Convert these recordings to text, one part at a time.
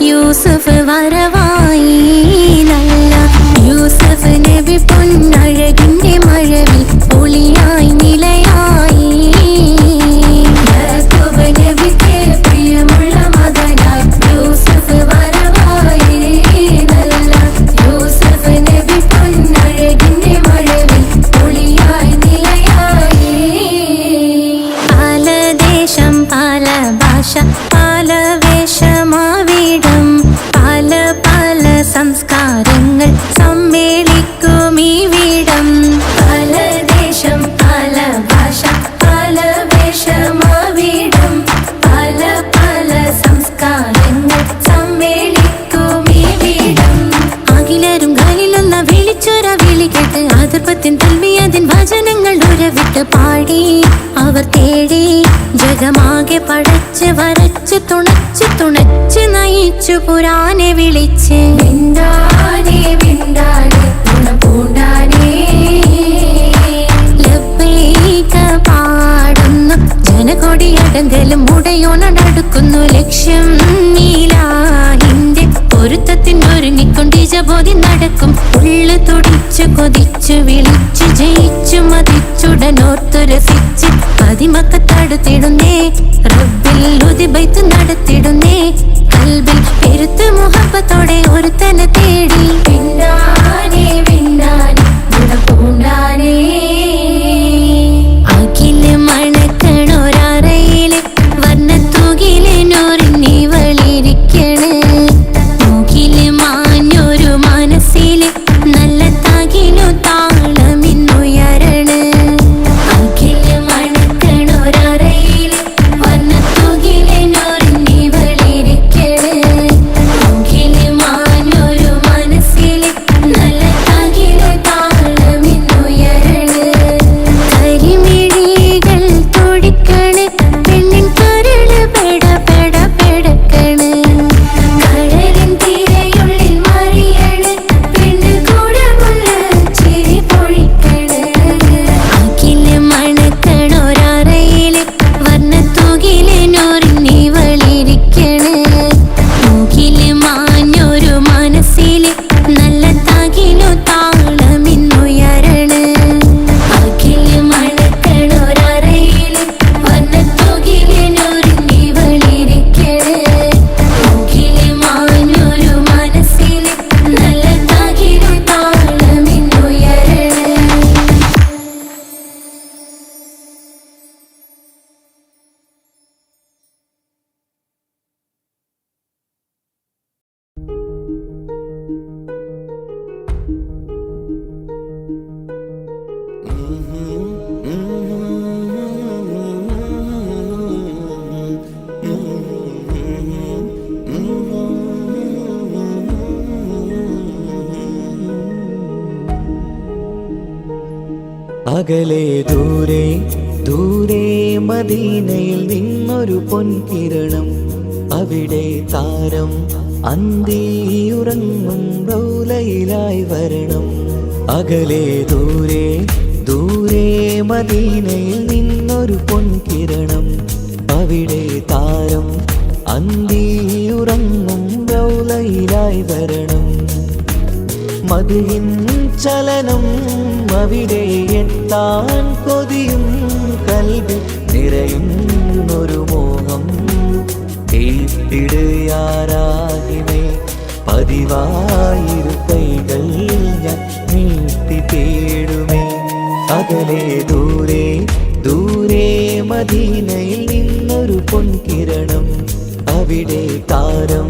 യൂസഫ് വരവായി നല്ല യൂസഫ് നബി പൊന്നഴകിന്റെ മഴവിൽ ഒളിയായി നിലയായി യാക്കൂബ് നബിക്ക് പ്രിയമുള്ള മകനായി യൂസഫ് വരവായി നല്ല യൂസഫ് നബി പൊന്നഴകിന്റെ മഴവിൽ ഒളിയായി നിലയായി പല ദേശം പല ഭാഷ പല വേഷമാവിടം പല പല സംസ്കാരങ്ങൾ സമ്മേളിക്കും ഈ വീടം പല ദേശം പല ഭാഷ പല വേഷമാവിടം പല പല സംസ്കാരങ്ങൾ സമ്മേളിക്കും ഈ വീടം അഖിലരും ഖലിലുള്ള വിളിച്ചൊര വിളി കേട്ട് അതിർപ്പത്തിൻ തൽവിയതിൻ വചനങ്ങൾ ഉരവിട്ട് പാടി അവർ തേടി ജഗമാകെ പടച്ച് വരച്ച് തുണച്ച് തുണച്ച് നയിച്ചു പുരാനെ വിളിച്ച് വിണ്ടാനേ വിണ്ടാനേ പൂണ്ടാനേ ലബ്ബൈക പാടുന്നു ജനകൊടിയടങ്കലും ഉടയോണടുക്കുന്നു ലക്ഷ്യം നീലാഹിന്റെ പൊരുത്തത്തിന് ഒരുങ്ങിക്കൊണ്ട് ജബോധി നടക്കും ഉള്ളു തുടിച്ചു കൊതിച്ചു വിളിച്ചു ജയിച്ചു മതിച്ചുടനോർത്തു രസിച്ച് പതിമക്കത്തടുത്തിടുന്നേ റബ്ബിൽ ഉദിബൈത്ത് നടത്തിടുന്നേ കൽബിൽ പെരുത്ത് മുഹബത്തോടെ ഒരുത്തനെ തേടി വിണ്ടാനേ വിണ്ടാനേ പൂണ്ടാനേ അഖില് മണക്കണൊരറയില് വർണ്ണത്തൂകില് നൂറിനി വളിരിക്കണ് മൂക്കില് മാഞ്ഞൊരു മനസ്സില് നല്ല തകിലു താളമിന്നുയരണ അഖില് മണക്കണൊരറയില് വർണ്ണത്തൂകില് നൂറിനി വളിരിക്കണ് മൂക്കില് മാഞ്ഞൊരു അകലെ ദൂരെ ദൂരെ മദീനയിൽ നിന്നൊരു പൊൻകിരണം, അവിടെ താരം അന്തിയുറങ്ങും റൗലയിലായി വരണം. അകലെ ദൂരെ ദൂരെ മദീനയിൽ നിന്നൊരു പൊൻകിരണം, അവിടെ താരം അന്തിയുറങ്ങും റൗലയിലായി വരണം. മദിയിൻ ചലനം അവിടെ എത്താൻ കൊതിയും കൽബിൽ നിറയുന്നൊരു മോഹം. കേട്ടിടുയാരാകിമേ പതിവായിരു കൈകൾ ഞാൻ നീട്ടി തേടുമേ. അകലെ ദൂരെ ദൂരെ മദീനയിൽ നിന്നൊരു പൊൻകിരണം, അവിടെ താരം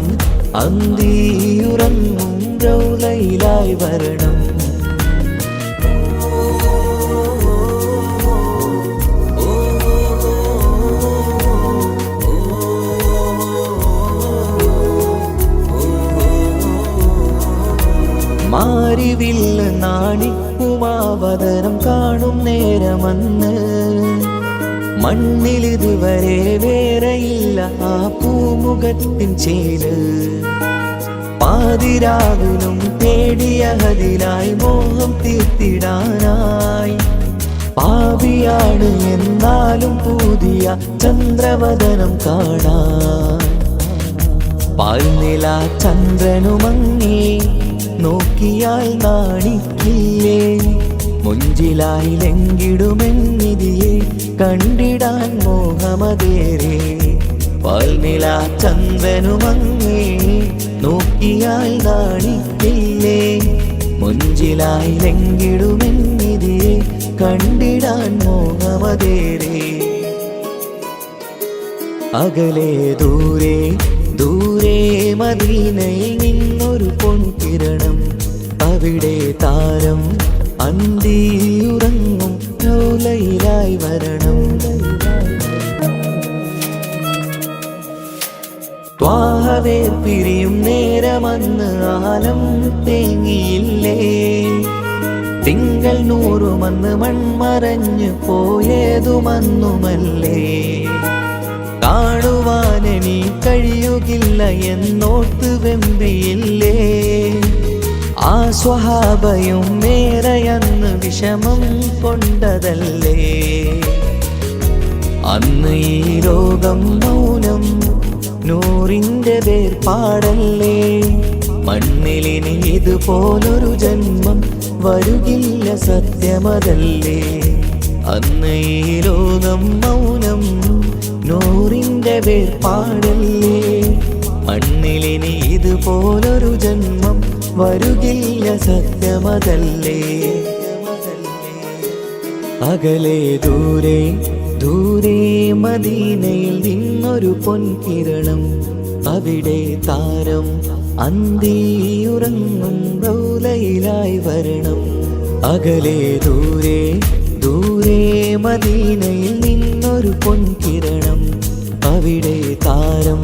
അന്തിയുറങ്ങും റൗലയിലായി വരണം. മാരിവില്ല നാണിക്കുമാവതരം കാണും നേരമന്ന്, മണ്ണിലിതുവരെ വേറെയില്ല ആ പൂമുഖത്തിൻ ചേല്. പാതിരാവിലും തേടിയ ഹദിലായി മോഹം തീർത്തിടാനായി, പാപിയാണ് എന്നാലും പുതിയ ചന്ദ്രവദനം കാണാൻ. പാൽനില ചന്ദ്രനുമങ്ങി നോക്കിയാൽ നാണിക്കില്ലേ, മുഞ്ചിലായി ലംഘിടുമെന്നിതിയെ കണ്ടിടാൻ മോഹമതേറെ. പാൽനില ചന്ദ്രനുമങ്ങി നോക്കിയാൽ നാണിക്കില്ലേ, മുഞ്ചിലായി ലംഘിടുമെന്നിതിയെ കണ്ടിടാൻ മോഹമതേറെ. അകലെ ദൂരെ ദൂരെ മദീനയിൽ നിന്നൊരു പൊൻകിരണം, അവിടെ താരം അന്തിയുറങ്ങും റൗലയിലായി വരണം. ത്വാഹവേ പിരിയും നേരമന്ന് ആലം തേങ്ങിയില്ലേ, തിങ്കൾ നൂറുമന്ന് മൺമറഞ്ഞു പോയതുമന്നുമല്ലേ. കാണുവാനെനി കഴിയുകില്ല എന്നോർത്ത് വെമ്പിയില്ലേ, ആ സ്വഹാബയും മേറയന്ന് വിഷമം കൊണ്ടതല്ലേ. അന്ന് ഈ ലോകം മൗനം നൂറിൻ്റെ വേർപാടല്ലേ, മണ്ണിലിനി ഇതുപോലൊരു ജന്മം വരുകില്ല സത്യമതല്ലേ. അന്ന് ഈ ലോകം മൗനം നൂറിൻ്റെ വേർപാടല്ലേ, മണ്ണിലിനി ഇതുപോലൊരു ജന്മം വരുകില്ല സത്യമതല്ലേ. അകലെ ദൂരെ ദൂരെ മദീനയിൽ നിന്നൊരു പൊൻകിരണം, അവിടെ താരം അന്തിയുറങ്ങും റൗലയിലായി വരണം. അകലെ ദൂരെ ദൂരെ മദീനയിൽ നിന്നൊരു പൊൻകിരണം, അവിടെ താരം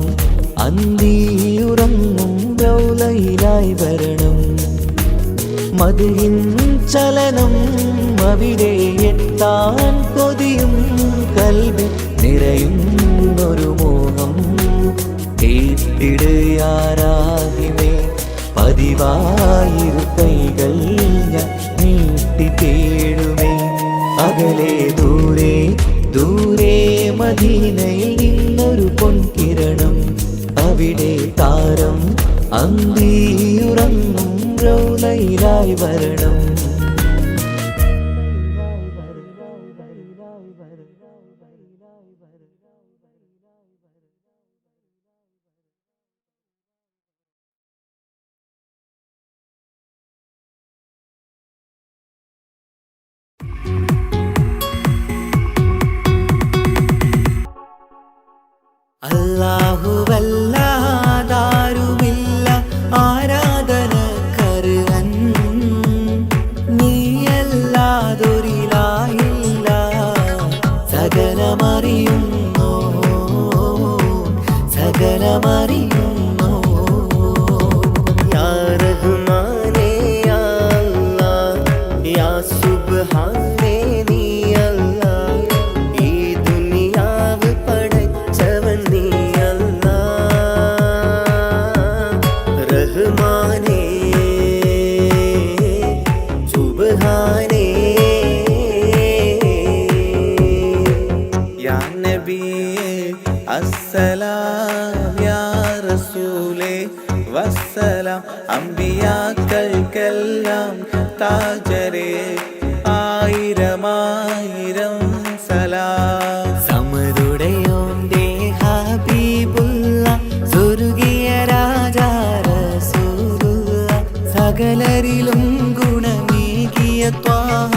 അന്തിയുറങ്ങും റൗലയിലായി വരണം. മദിയിൻ ചലനം അവിടെ എത്താൻ കൊതിയും കൽബിൽ നിറയുന്നൊരു മോഹം. കേട്ടിടുയാരാകിമേ പതിവായിരു കൈകൾ ഞാൻ നീട്ടി തേടുമേ. അകലെ ദൂരെ ദൂരെ മദീനയിൽ നിന്നൊരു പൊൻകിരണം, അവിടെ താരം അന്തിയുറങ്ങും റൗലയിലായി വരണം. അല്ലാഹുവല്ലാതാരുമില്ല ആരാധനക്കർഹൻ, താജരെ ആയിരമായിരം സലാം. സമതുടയോന്റെ ഹബീബുള്ള സ്വർഗീയ രാജാ റസൂലുള്ള സകലരിലും ഗുണമേകിയ ത്വാഹ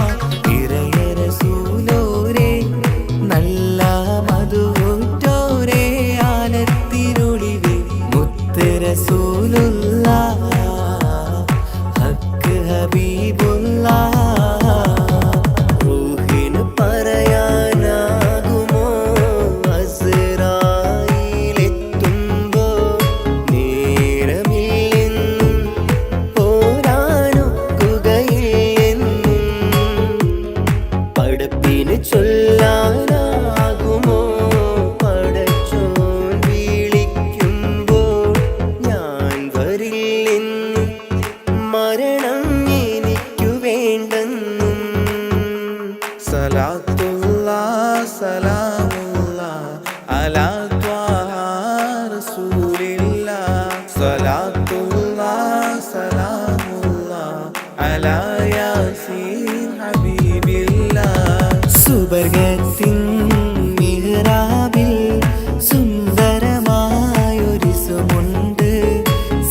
ഇറയ റസൂലോരേ നല്ല മധുറ്റോരേ ആലത്തിനൊളിവേ മുത്ത് റസൂലുള്ള ഹക്ക് ഹബീബുള്ള. റൂഹിന് പറയാനാകുമോ അസ്റായിലെത്തുമ്പോ നേരമില്ലെന്നും പോരാനൊക്കുകയില്ലെന്നും പടപ്പിന് ചൊല്ലാനാകുമോ പടച്ചോൻ വിളിക്കുമ്പോൾ ഞാൻ വരില്ലെന്ന് മരണം എനിക്കു വേണ്ടെന്നും. സലാത്തുല്ലാ സലാമുല്ലാ അലാ ത്വാഹ റസൂലില്ലാ. സലാത്തുല്ലാ സലാമുല്ലാ അലാ യാസീൻ ഹബീബില്ലാ. സുബർഗത്തിൻ മിഹ്റാബിൽ സുന്ദരമായൊരു സുമുണ്ട്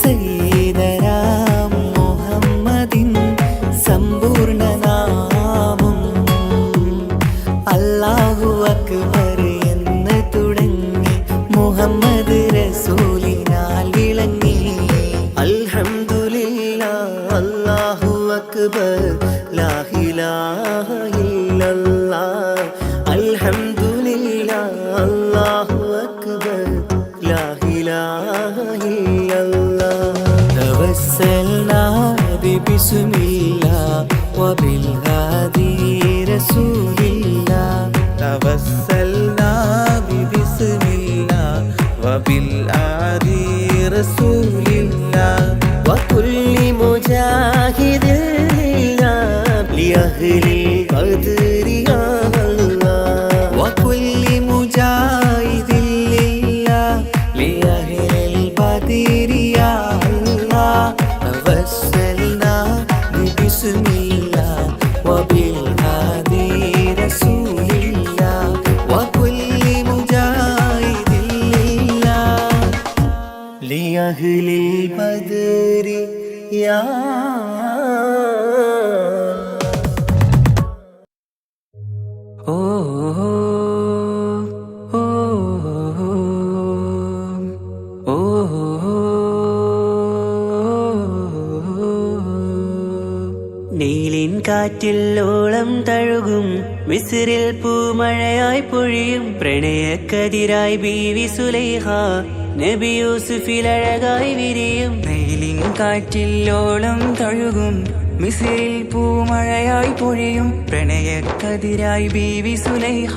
സയ്യിദനാ മുഹമ്മദിൻ സമ്പൂർണ്ണ നാമം. അല്ലാഹു അക്ബർ എന്ന് തുടങ്ങി മുഹമ്മദ് റസൂലിനാൽ വിളങ്ങി. അൽഹംദുലില്ലാഹ് അല്ലാഹു അക്ബർ ലാ ഇലാഹ ഇല്ലല്ലാഹ്. അൽഹംദുലില്ലാഹ് അല്ലാഹു അക്ബർ ലാ ഇലാഹ ഇല്ലല്ലാഹ്. തവസ്സൽനാ ബിസ്മില്ലാഹ് വബിൽ ഹാദി റസൂലില്ലാഹ്. തവസ്സൽനാ ബിസ്മില്ലാ വബിൽ ആദി റസൂലില്ലാ. വകുല്ലി മുജാഹിദിൻ ലില്ലാഹ് ലിഅഹ്ലിൽ ഖദ്രി യാ അല്ലാഹ്. വകുല്ലി മുജാഹിദിൻ ലില്ലാഹ് ലിഅഹ്ലിൽ ഖദ്രി യാ അല്ലാഹ്. തവസ്സൽനാ ബിസ്മില്ലാഹ് വബിൽ ഹാദി റസൂലില്ലാഹ്. വകുല്ലി മുജാഹിദിൻ ലില്ലാഹ് ലിഅഹ്ലിൽ ഖദ്രി യാ. ഓ ഓ ഓ നീലിൻ കാറ്റിൽ ഓളം തഴുകും മിസ്രിൽ പൂമഴയായി പൊഴിയും പ്രണയക്കതിരായി ബീവി സുലൈഹ നബി യൂസുഫിൽ അഴകായി വിരിയും. നീലിൻ കാറ്റിൽ ഓളം തഴുകും മിസ്രിൽ പൂമഴയായി പൊഴിയും പ്രണയക്കതിരായി ബീവി സുലൈഹ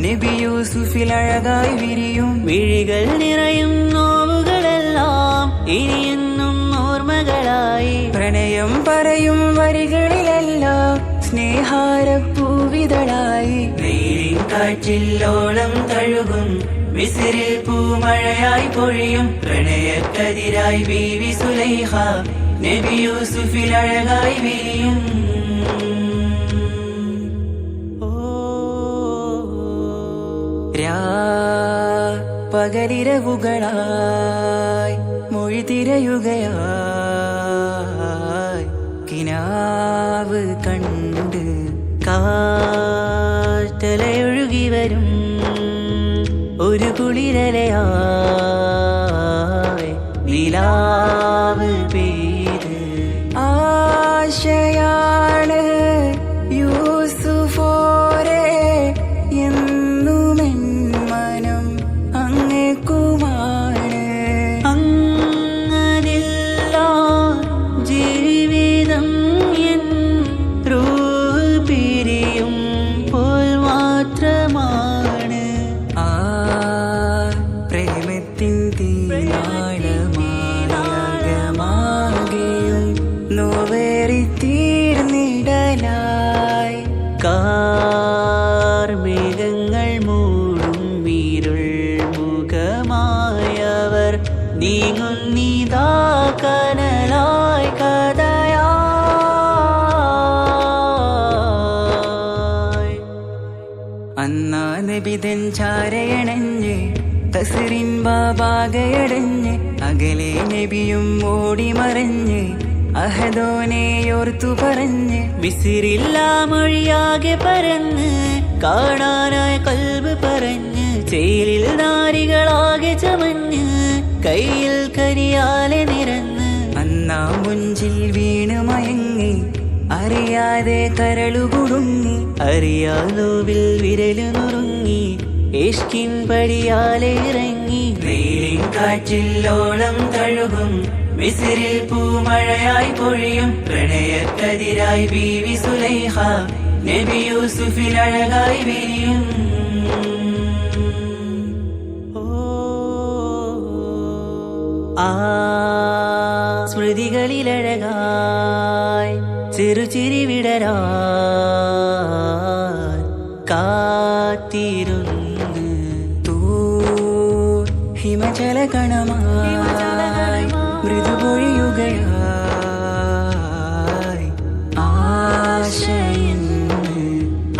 നബി യൂസുഫിൽ അഴകായി വിരിയും. മിഴികൾ നിറയും നോവുകളെല്ലാം ഇനിയെന്നും ഓർമ്മകളായി. പ്രണയം പറയും വരികളിലെല്ലാം സ്നേഹാരപ്പൂവിതളായി. നീലിൻ കാറ്റിൽ ഓളം തഴുകും മിസ്രിൽ പൂമഴയായി പൊഴിയും പ്രണയക്കതിരായി ബീവി സുലൈഹ നബി യൂസുഫിൽ അഴകായി വിരിയും. പകലിരവുകളായി മൊഴി തിരയുകയായി കിനാവ് കണ്ട് കാറ്റലയൊഴുകി വരും ഒരു കുളിരലയായി നിലാവ് പെയ്ത്. ആശയാണ് യൂസുഫോരെ എന്നുമെൻ മനം അങ്ങേക്കുമാണ്. അങ്ങനില്ല ജീവിതം എൻ റൂഹ് പിരിയും പോൽ മാത്രമാണ്. ആ പ്രേമത്തിൻ തീരാളമാകെയും നോവേറി തീർന്നിടലായി. കാർമേഘങ്ങൾ മൂടും വീരുൾ മുഖമായവർ നീങ്ങുന്നിതാ കനലായി കഥയായി. മിസ്രിൻ ബാബാകയടഞ്ഞ് അകലെ നബിയും ഓടി മറഞ്ഞ് അഹദോനെയോർത്തു പറഞ്ഞ് മിസിറില്ലാ മൊഴിയാകെ പരന്ന് കാണാനായ കൽബ് പറഞ്ഞ് ചേലിൽ നാരികളാകെ ചമഞ്ഞ് കയ്യിൽ കരിയാലെ നിരന്ന് അന്നാ മുഞ്ചിൽ വീണ് മയങ്ങി അറിയാതെ കരളു കുടുങ്ങി അറിയാലോവിൽ വിരല് നുറുങ്ങി ഇഷ്കിൻ പടിയാലെ ഇറങ്ങി വെയിലിൻ കാറ്റില്ലോളം തഴുകും മിസിറിൽ പൂമഴയായി പൊഴിയും പ്രണയക്കതിരായി ബീവി സുലൈഹ നബി യൂസുഫിൽ അഴകായി വിരിയും ആ സ്മൃതികളിലഴകായി ചെറുചിരി വിടരാ കാത്തിരുന്ന് ഹിമജല കണമായി മൃദുപൊഴിയുകയായി ആശയിന്ന്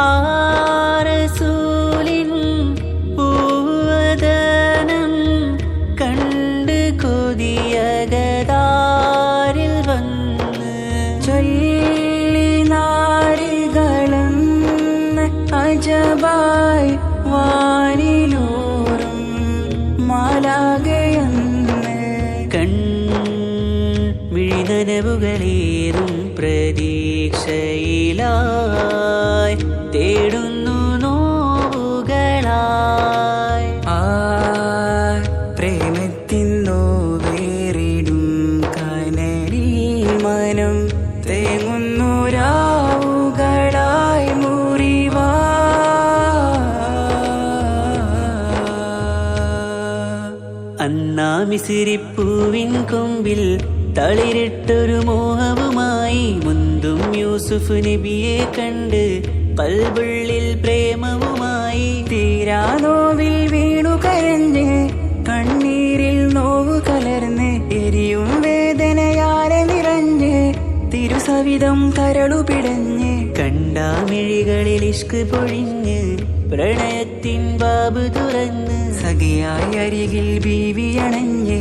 ആരസൂലിൻ പൂവദനം കണ്ട് കൊതിയകതാരിൽ വന്ന് ചൊല്ലി നാരികളെന്ന് അജബായി വാനിലൂറും മാലാകയെന്ന് മിഴിനനവുകളേറും പ്രതീക്ഷയിലായി തേടുന്നു നോവുകളായി ആ പ്രേമത്തിന്നോ വേറിടും കനലിൽ മനം തേങ്ങുന്നു രാവുകളായി മുറിവാ അന്നാ മിസിരിപ്പൂവിൻ കൊമ്പിൽ തളിരിട്ടൊരു മോഹവുമായി മുന്തും യൂസുഫ് നബിയെ കണ്ട് കൽബുള്ളിൽ പ്രേമവുമായി തീരാ നോവിൽ വീണു കരഞ്ഞ് കണ്ണീരിൽ നോവു കലർന്ന് എരിയും വേദനയാലെ നിറഞ്ഞ് തിരുസവിധം കരളു പിടഞ്ഞ് കണ്ടാമിഴികളിൽ ഇഷ്ക് പൊഴിഞ്ഞ് പ്രണയത്തിൻ ബാബ് തുറന്ന് സഖിയായി അരികിൽ ബീവി അണഞ്ഞ്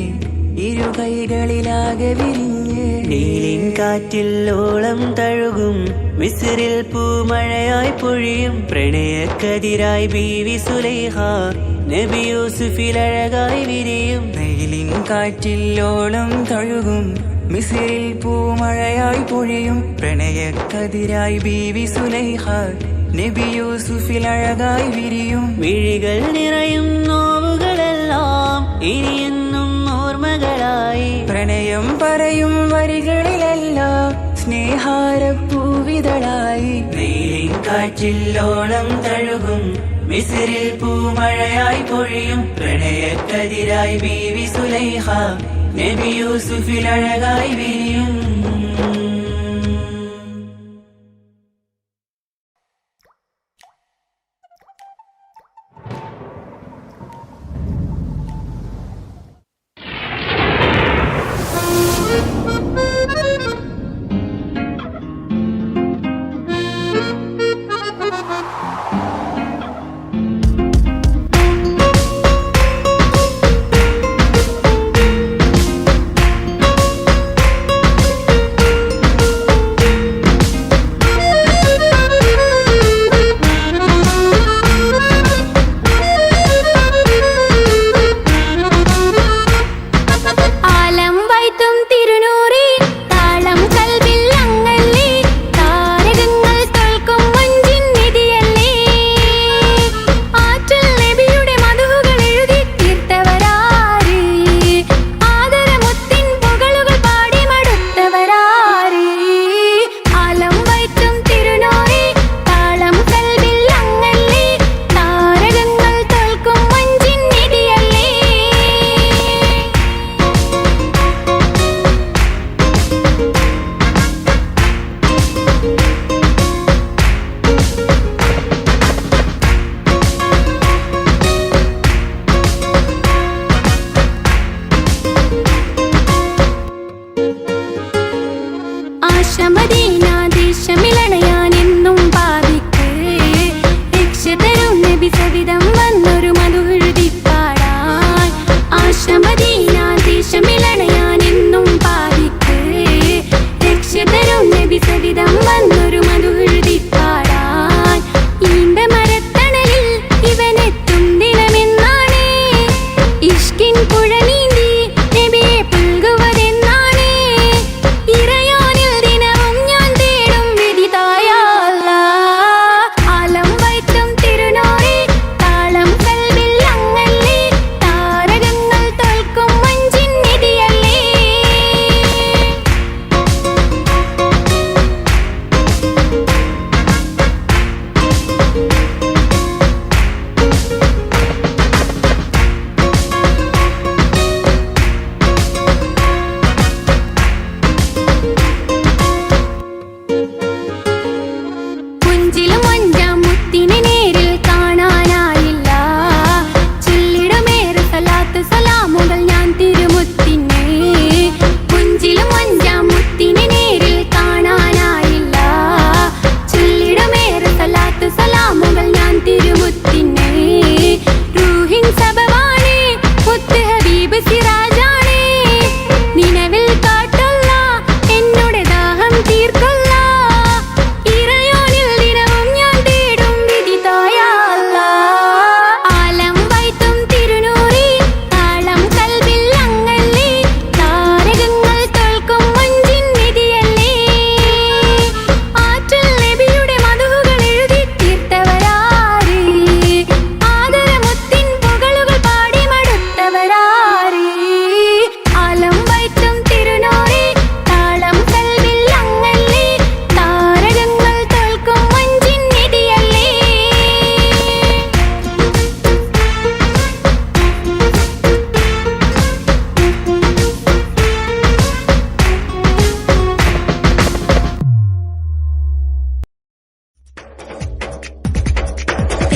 ഇരു കൈകളിലാകെ വിരിഞ്ഞ് നീലിൻ കാറ്റില്ലോളം തഴുകും മിസ്രിൽ പൂമഴയായി പൊഴിയും പ്രണയക്കതിരായി ബീവി സുലൈഹ നബി യൂസുഫിൽ അഴകായി വിരിയും നീലിൻ കാറ്റില്ലോളം തഴുകും മിസ്രിൽ പൂമഴയായി പൊഴിയും പ്രണയക്കതിരായി ബീവി സുലൈഹ നബി യൂസുഫിൽ അഴകായി വിരിയും മിഴികൾ നിറയും നോവുകളെല്ലാം ഇനിയെന്നും ഓർമ്മകളായി പ്രണയം പറയും വരികളിലെല്ലാം സ്നേഹാരപ്പൂവിതളായി നീലിൻ കാറ്റില്ലോളം തഴുകും മിസ്രിൽ പൂമഴയായി പൊഴിയും പ്രണയക്കതിരായി ബീവി സുലൈഹ നബി യൂസുഫിൽ അഴകായി വിരിയും സവിധം വന്നൊരു മധുഹൃതി പാടാൻ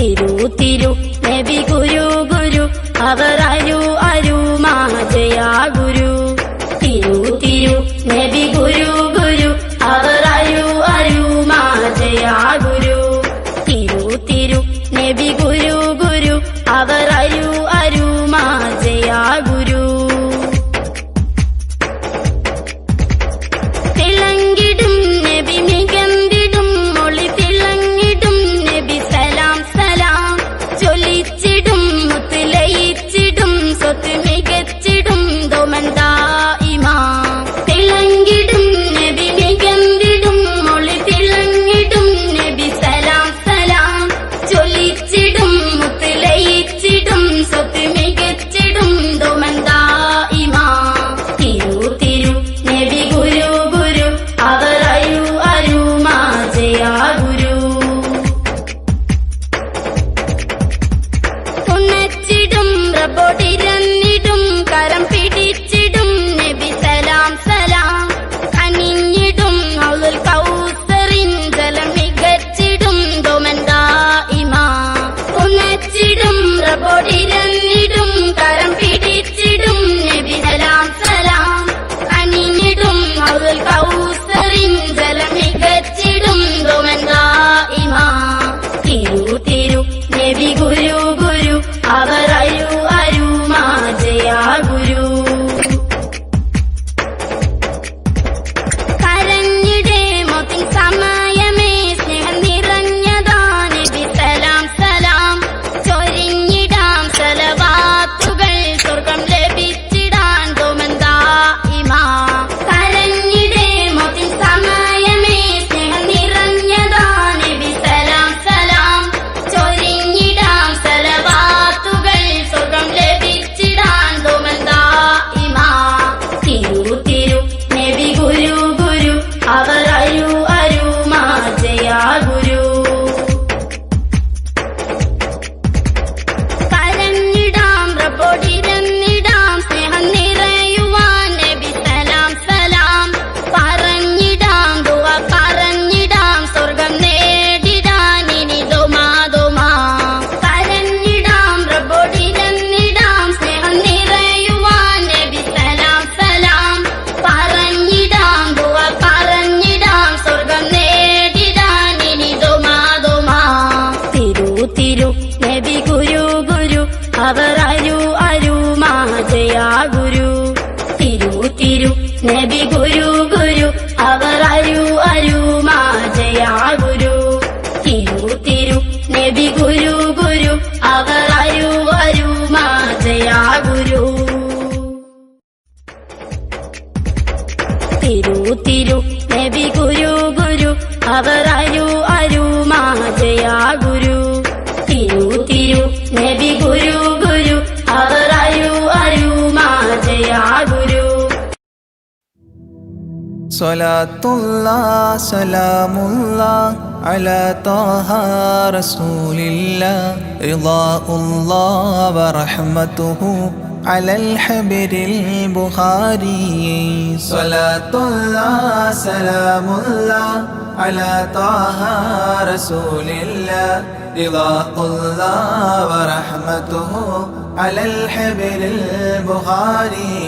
തിരു നബി ഗുരു ഗുരു അവർ അരു അരു മാജയാ ഗുരു തിരു നബി ഗുരു ഗുരു അവർ അരു അരു മാജയാ ഗുരു തിരു നബി ഗുരു ഗുരു അവർ അരു അരു മാജയാ ഗുരു തിളങ്ങിടും നബി മികന്തിടും മൊളി തിളങ്ങിടും നബി സലാം സലാം ചൊല്ലിച്ചിടും മുത്തുലയിച്ചിടും സ്വത്ത് മികച്ചിടും ദോമന്താ ഇമാ തിളങ്ങിടും നബി മികന്തിടും മൊളി തിളങ്ങിടും നബി സലാം സലാം ചൊല്ലിച്ചിടും മുത്തുലയിച്ചിടും സ്വത്ത് മികച്ചിടും ദോമന്താ ഇമാ തിരു നബി ഗുരു ഗുരു അവർ അരു അരു മാജയാ ഗുരു ഉണച്ചിടും റബ്ബോടിരന്നിടും കരം പിടിച്ചിടും നബി സലാം സലാം അണിഞ്ഞിടും ഔലുൽ കൗസറിൻ ജലം മികച്ചിടും ദോമന്താ ഇമാ ഉണച്ചിടും റബ്ബോടിരന്നിടും കരം പിടിച്ചിടും നബി സലാം സലാം അണിഞ്ഞിടും ഔലുൽ കൗസറിൻ ജലം മികച്ചിടും ദോമന്താ ഇമാ തിരു നബി ഗുരു ഗുരു അവർ അരു അരു മാജയാ ഗുരു കരഞ്ഞിടേ മോത്തിൻ സമയമേ സ്നേഹം നിറഞ്ഞതാ നബി സലാം സലാം ചൊരിഞ്ഞിടാം സലവാത്തുകൾ സ്വർഗം ലഭിച്ചിടാൻ ദോമന്താ ഇമാ കരഞ്ഞിടേ മോത്തിൻ സമയമേ സ്നേഹം നിറഞ്ഞതാ നബി സലാം സലാം ചൊരിഞ്ഞിടാം സലവാത്തുകൾ സ്വർഗം ലഭിച്ചിടാൻ ദോമന്താ ഇമാ തിരു നബി ഗുരു ഗുരു അവർ അരു അരു മാജയാ ഗുരു കരഞ്ഞിടാം റബ്ബോടിരന്നിടാം സ്നേഹം നിറയുവാൻ നബി സലാം സലാം പറഞ്ഞിടാം ദുവ പറഞ്ഞിടാം സ്വർഗം നേടിടാൻ ഇനി ദോമാ ദോമാ കരഞ്ഞിടാം റബ്ബോടിരന്നിടാം സ്നേഹം നിറയുവാൻ നബി സലാം സലാം പറഞ്ഞിടാം ദുവ പറഞ്ഞിടാം സ്വർഗം നേടിടാൻ ഇനി ദോമാ ദോമാ തിരു നബി ഗുരു ഗുരു അവർ അരു അരു മാജയാ ഗുരു തിരു നബി ഗുരു ഗുരു അവർ അരു അരു മാജയാ ഗുരു തിരു നബി ഗുരു ഗുരു അവർ അരു അരു മാജയാ ഗുരു തിരു നബി ഗുരു ഗുരു അവർ അരു അരു മാജയാ ഗുരു തിരു നബി ഗുരു ഗുരു അവർ അരു അരു മാജയാ ഗുരു സ്വലാത്തുല്ലാഹ് സലാമുല്ലാഹ് അലാ ത്വാഹ റസൂലില്ലാഹ് റിളാഉല്ലാഹ് വറഹ്മതുഹു അലൽ ഹബരിൽ ബുഖാരി സ്വലാത്തുല്ലാഹ് സലാമുല്ലാഹ് അലാ ത്വാഹ റസൂലില്ലാഹ് റിളാഉല്ലാഹ് വറഹ്മതുഹു على الحبر البخاري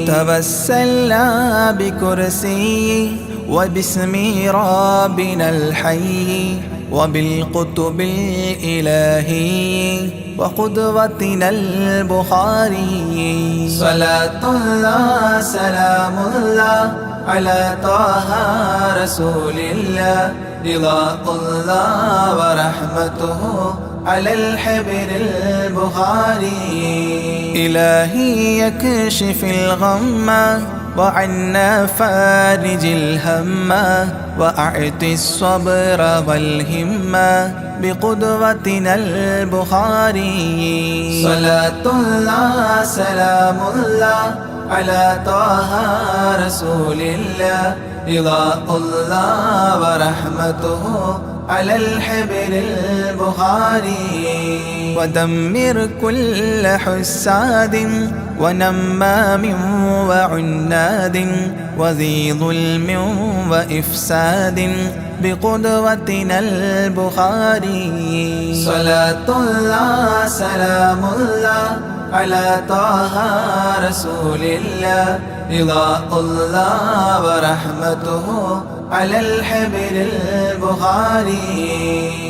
توسلنا بكرسي وباسم ربنا الحي وبالقطب الإلهي وقدوتنا البخاري صلاة الله سلام الله على طه رسول الله رضاء الله ورحمته على الحبر البخاري إلهي يكشف الغم وعنا فارج الهم وأعطي الصبر والهمة بقدوتنا البخاري صلاة الله سلام الله على طه رسول الله رضاء الله ورحمته على الحبر البخاري ودمر كل حساد ونمام وعناد وذي ظلم وإفساد بقدوتنا البخاري. صلاة الله سلام الله على طه رسول الله رضاء الله ورحمته على الحبر البخاري.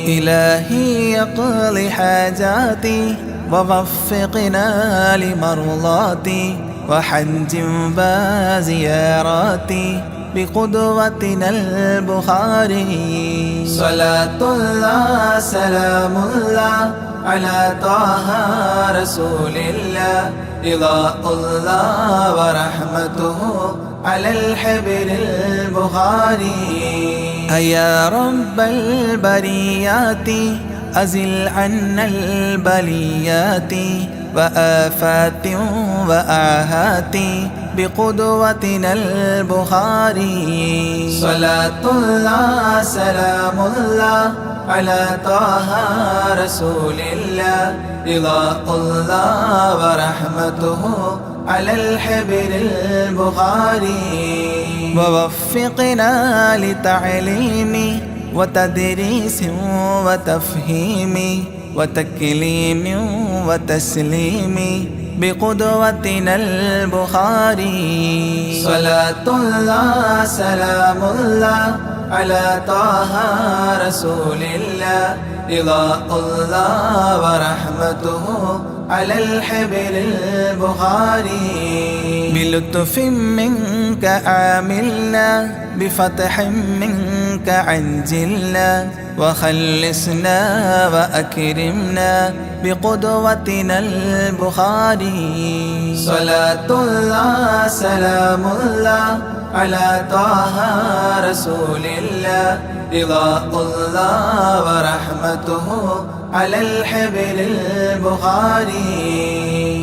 إلهي يقضي حاجاتي ووفقنا لمرضاتي وحج وزياراتي بقدوتنا البخاري. صلاة الله سلام الله على طه رسول الله رضاء الله ورحمته على الحبر البخاري. أيا رب البريات أزل عنا البليات وآفات وآهات بقدوتنا البخاري. صلاة الله سلام الله على طه رسول الله رضاء الله ورحمته على الحبر البخاري. ووفقنا لتعليم وتدريس وتفهيم وتكليم وتسليم بقدوتنا البخاري. صلاة الله سلام الله على طه رسول الله رضاء الله ورحمته على الحبر البخاري. بلطف منك عاملنا بفتح منك عجلنا وخلصنا وأكرمنا بقدوتنا البخاري. صلاة الله سلام الله على طه رسول الله رضاء الله ورحمته على الحبر البخاري.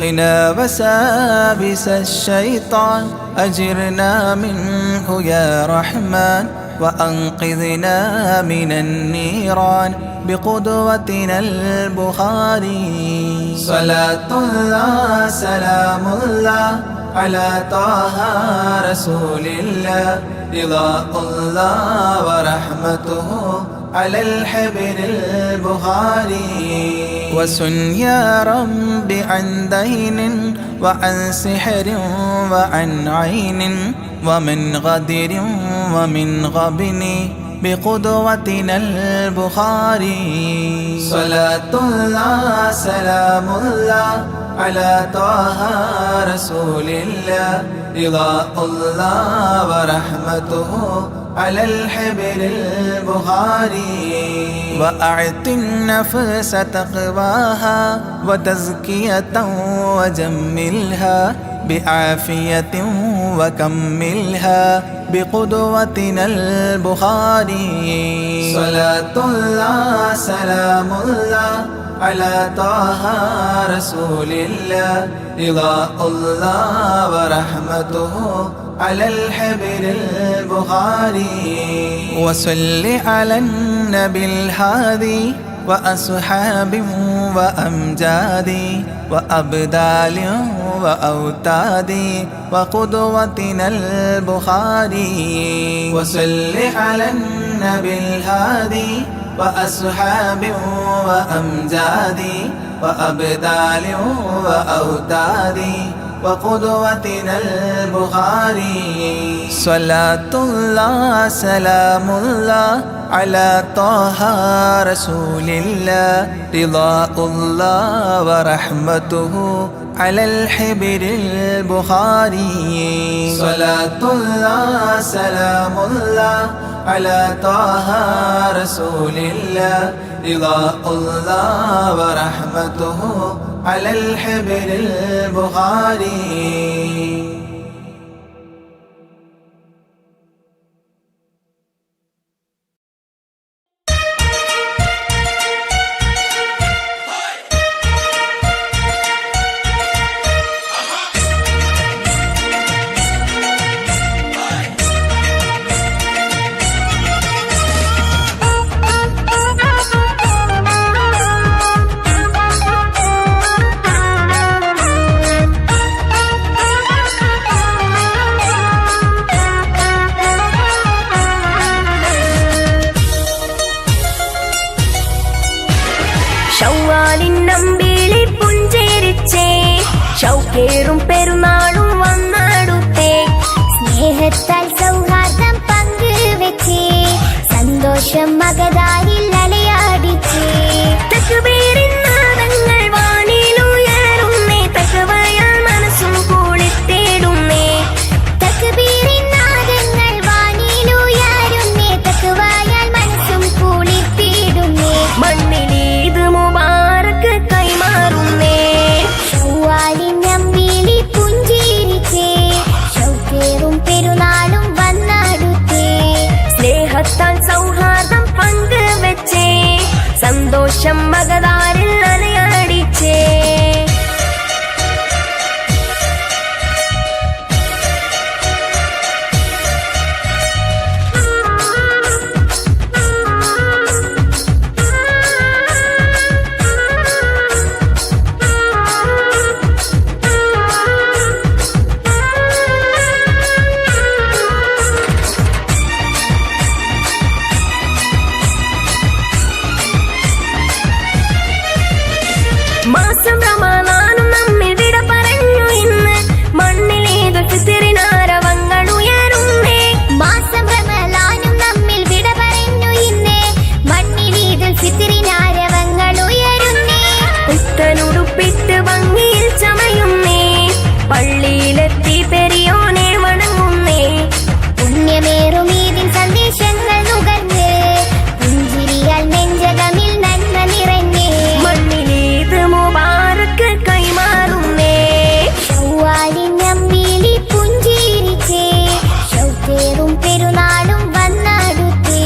قنا وسابس الشيطان أجرنا منه يا رحمن وأنقذنا من النيران بقدوتنا البخاري. صلاة الله سلام الله على طه رسول الله رضاء الله ورحمته على الحبر البخاري. وسن يا رب عن دين وعن سحر وعن عين ومن غدر ومن غبن بقدوتنا البخاري. صلاة الله سلام الله على طه رسول الله رضاء الله ورحمته على الحبر البخاري. وأعط النفس تقواها وتزكية وجملها بعافية وكملها بقدوتنا البخاري. صلاة الله سلام الله على طه رسول الله رضاء الله ورحمته على الحبر البخاري. وصل على النبي الهادي وأصحاب وأمجاد وأبدال وأوتاد وقدوتنا البخاري. وصل على النبي الهادي وأصحاب وأمجاد وأبدال وأوتاد وقدوتنا البخاري. صلاة الله سلام الله على طه رسول الله رضاء الله ورحمته على الحبر البخاري. صلاة الله سلام الله على طه رسول الله رضاء الله ورحمته على الحبر البخاري. ഷൗക്കേറും പെരുന്നാളും വന്നടുത്തേ സ്നേഹത്താൽ സൗഹാർദ്ദം പങ്കുവെച്ചേ സന്തോഷം മകതാരിൽ അലയാടിച്ചേ തക്ബീറിൻ നാദങ്ങൾ വാനിലുയരുന്നേ തഖ്വയാൽ മനസ്സും കുളിർത്തിടുന്നേ തക്ബീറിൻ നാദങ്ങൾ വാനിലുയരുന്നേ തഖ്വയാൽ മനസ്സും കുളിർത്തിടുന്നേ മണ്ണിൽ ഈദ് മുബാറക്ക് കൈമാറുന്നേ ശൗവാലിൻ അമ്പിളി പുഞ്ചിരിച്ചേ ഷൗക്കേറും പെരുന്നാളും വന്നടുത്തേ സ്നേഹത്താൽ സൗഹാർദ്ദം പങ്കുവെച്ചേ സന്തോഷം മകതാരിൽ അലയടിച്ചേ മാസം റമളാനും നമ്മിൽ വിട പറഞ്ഞു ഇന്ന് മണ്ണിലേതു ഫിത്റിനാരവങ്ങൾ ഉയരുന്നേ മാസം റമളാനും നമ്മിൽ വിട പറഞ്ഞു ഇന്ന് മണ്ണിലീദുൽ ഫിത്റിനാരവങ്ങൾ ഉയരുന്നേ പുത്തനുടുപ്പിട്ട് ഭംഗിയിൽ ചമയുന്നേ പള്ളിയിലെത്തി പെരിയോനെ വണങ്ങുന്നേ പുണ്യമേറും ഈദിൻ സന്ദേശങ്ങൾ നുകർന്ന് പുഞ്ചിരിയാൽ നെഞ്ചകമിൽ നന്മ നിറഞ്ഞേ മണ്ണിലേത് മുബാറക്ക് കൈമാറുന്നേ ശൗവാലിൻ അമ്പിളി പുഞ്ചിരിച്ചേ ഷൗക്കേറും പെരുന്നാളും വന്നടുത്തേ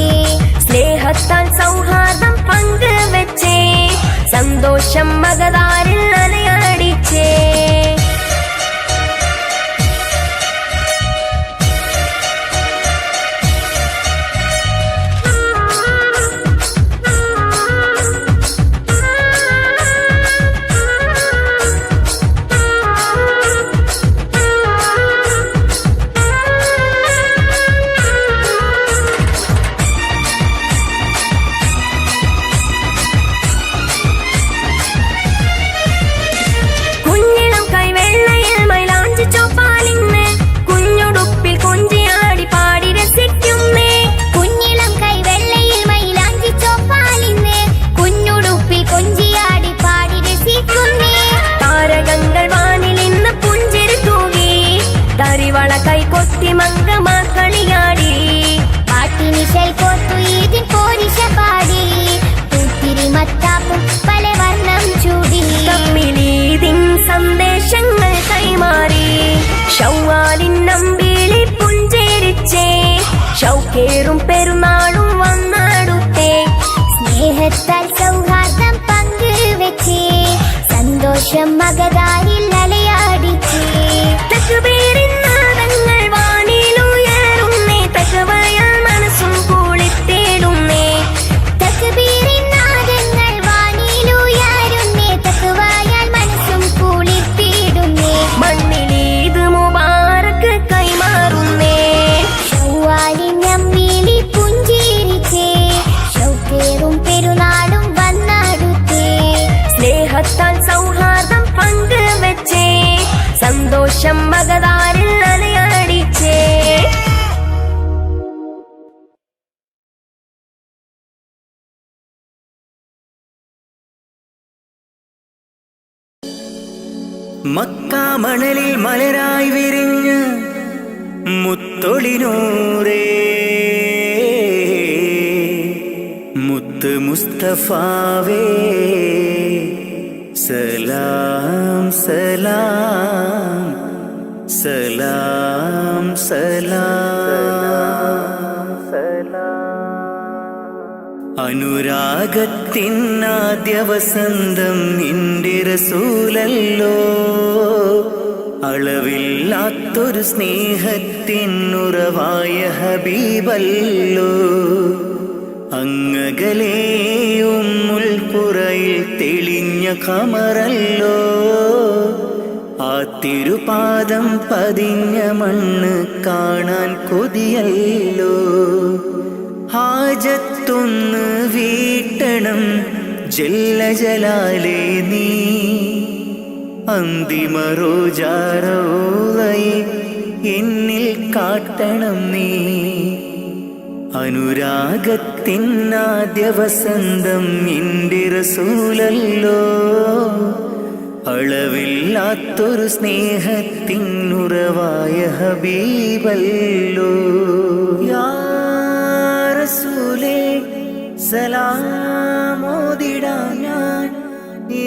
സ്നേഹത്താൽ സൗഹാർദ്ദം പങ്കുവെച്ചേ സന്തോഷം മകതാരിൽ അലയടിച്ചേ കുഞ്ഞിളം കൈവെള്ളയിൽ മൈലാഞ്ചി ചോപ്പാലിന്ന് കുഞ്ഞുടുപ്പിൽ കൊഞ്ചിയാടി പാടി രസിക്കുന്നേ കുഞ്ഞിളം കൈവെള്ളയിൽ മൈലാഞ്ചി ചോപ്പാലിന്ന് കുഞ്ഞുടുപ്പിൽ കൊഞ്ചിയാടി പാടി രസിക്കുന്നേ താരകങ്ങൾ വാനിൽ ഇന്ന് പുഞ്ചിരി തൂകി തരിവള കൈകൊത്തി മംഗമാക്കളിയാടി പാട്ടിനിശൽ കോർത്തു ഈദിൻ പോരിശ പാടി പൂത്തിരി മത്താപ്പും പല വർണ്ണം ചൂടി തമ്മിലീതിൻ സന്ദേശങ്ങൾ കൈമാറി ഷൗവാലിൻ അമ്പിളി പുഞ്ചിരിച്ചേ ഷൗക്കേറും പെരുന്നാളും വന്നടുത്തേ സ്നേഹത്താൽ സൗഹാർദ്ദം പങ്കുവെച്ചേ സന്തോഷം മകതാരിൽ അലയാടിച്ചേ തക്ബീറിൻ നാദങ്ങൾ വാനിലുയരുന്നേ തഖ്വയാൽ മനസ്സും കുളിർത്തിടുന്നേ തക്ബീറിൻ നാദങ്ങൾ വാനിലുയരുന്നേ തഖ്വയാൽ മനസ്സും കുളിർത്തിടുന്നേ മണ്ണിൽ ഈദ് മുബാറക്ക് കൈമാറുന്നേ ശൗവാലിൻ അമ്പിളി പുഞ്ചിരിച്ചേ ഷൗക്കേറും പെരുന്നാളും വന്നടുത്തേ സ്നേഹത്താൽ സൗഹാർദ്ദം പങ്കുവെച്ചേ സന്തോഷം മകതാരിൽ അലയടിച്ചേ മക്കാമണലിൽ മലരായി വിരിഞ്ഞ് മുത്തൊളിനൂറേ മുത്ത് മുസ്തഫാവേ സലാം സലാം സലാം സലാം അനുരാഗത്തിനാദ്യ വസന്തം നിന്റെ റസൂലല്ലോ അളവില്ലാത്തൊരു സ്നേഹത്തിനുറവായ ഹബീബല്ലോ അങ്ങകലെയും മുൽപ്പുറയിൽ തെളിഞ്ഞ ഖമറല്ലോ ആ തിരുപാദം പതിഞ്ഞ മണ്ണ് കാണാൻ കൊതിയല്ലോ ഹാജത്തൊന്ന് വീട്ടണം ജല്ല ജലാലേ നീ അന്തിമ റോജാറൗളയെ എന്നിൽ കാട്ടണം നീ. അനുരാഗത്തിനാദ്യ വസന്തം നിന്റെ റസൂലല്ലോ, അളവില്ലാത്തൊരു സ്നേഹത്തിനുറവായ ഹബീബല്ലോ. യാ റസൂലേ സലാമോദിടാം ഞാൻ,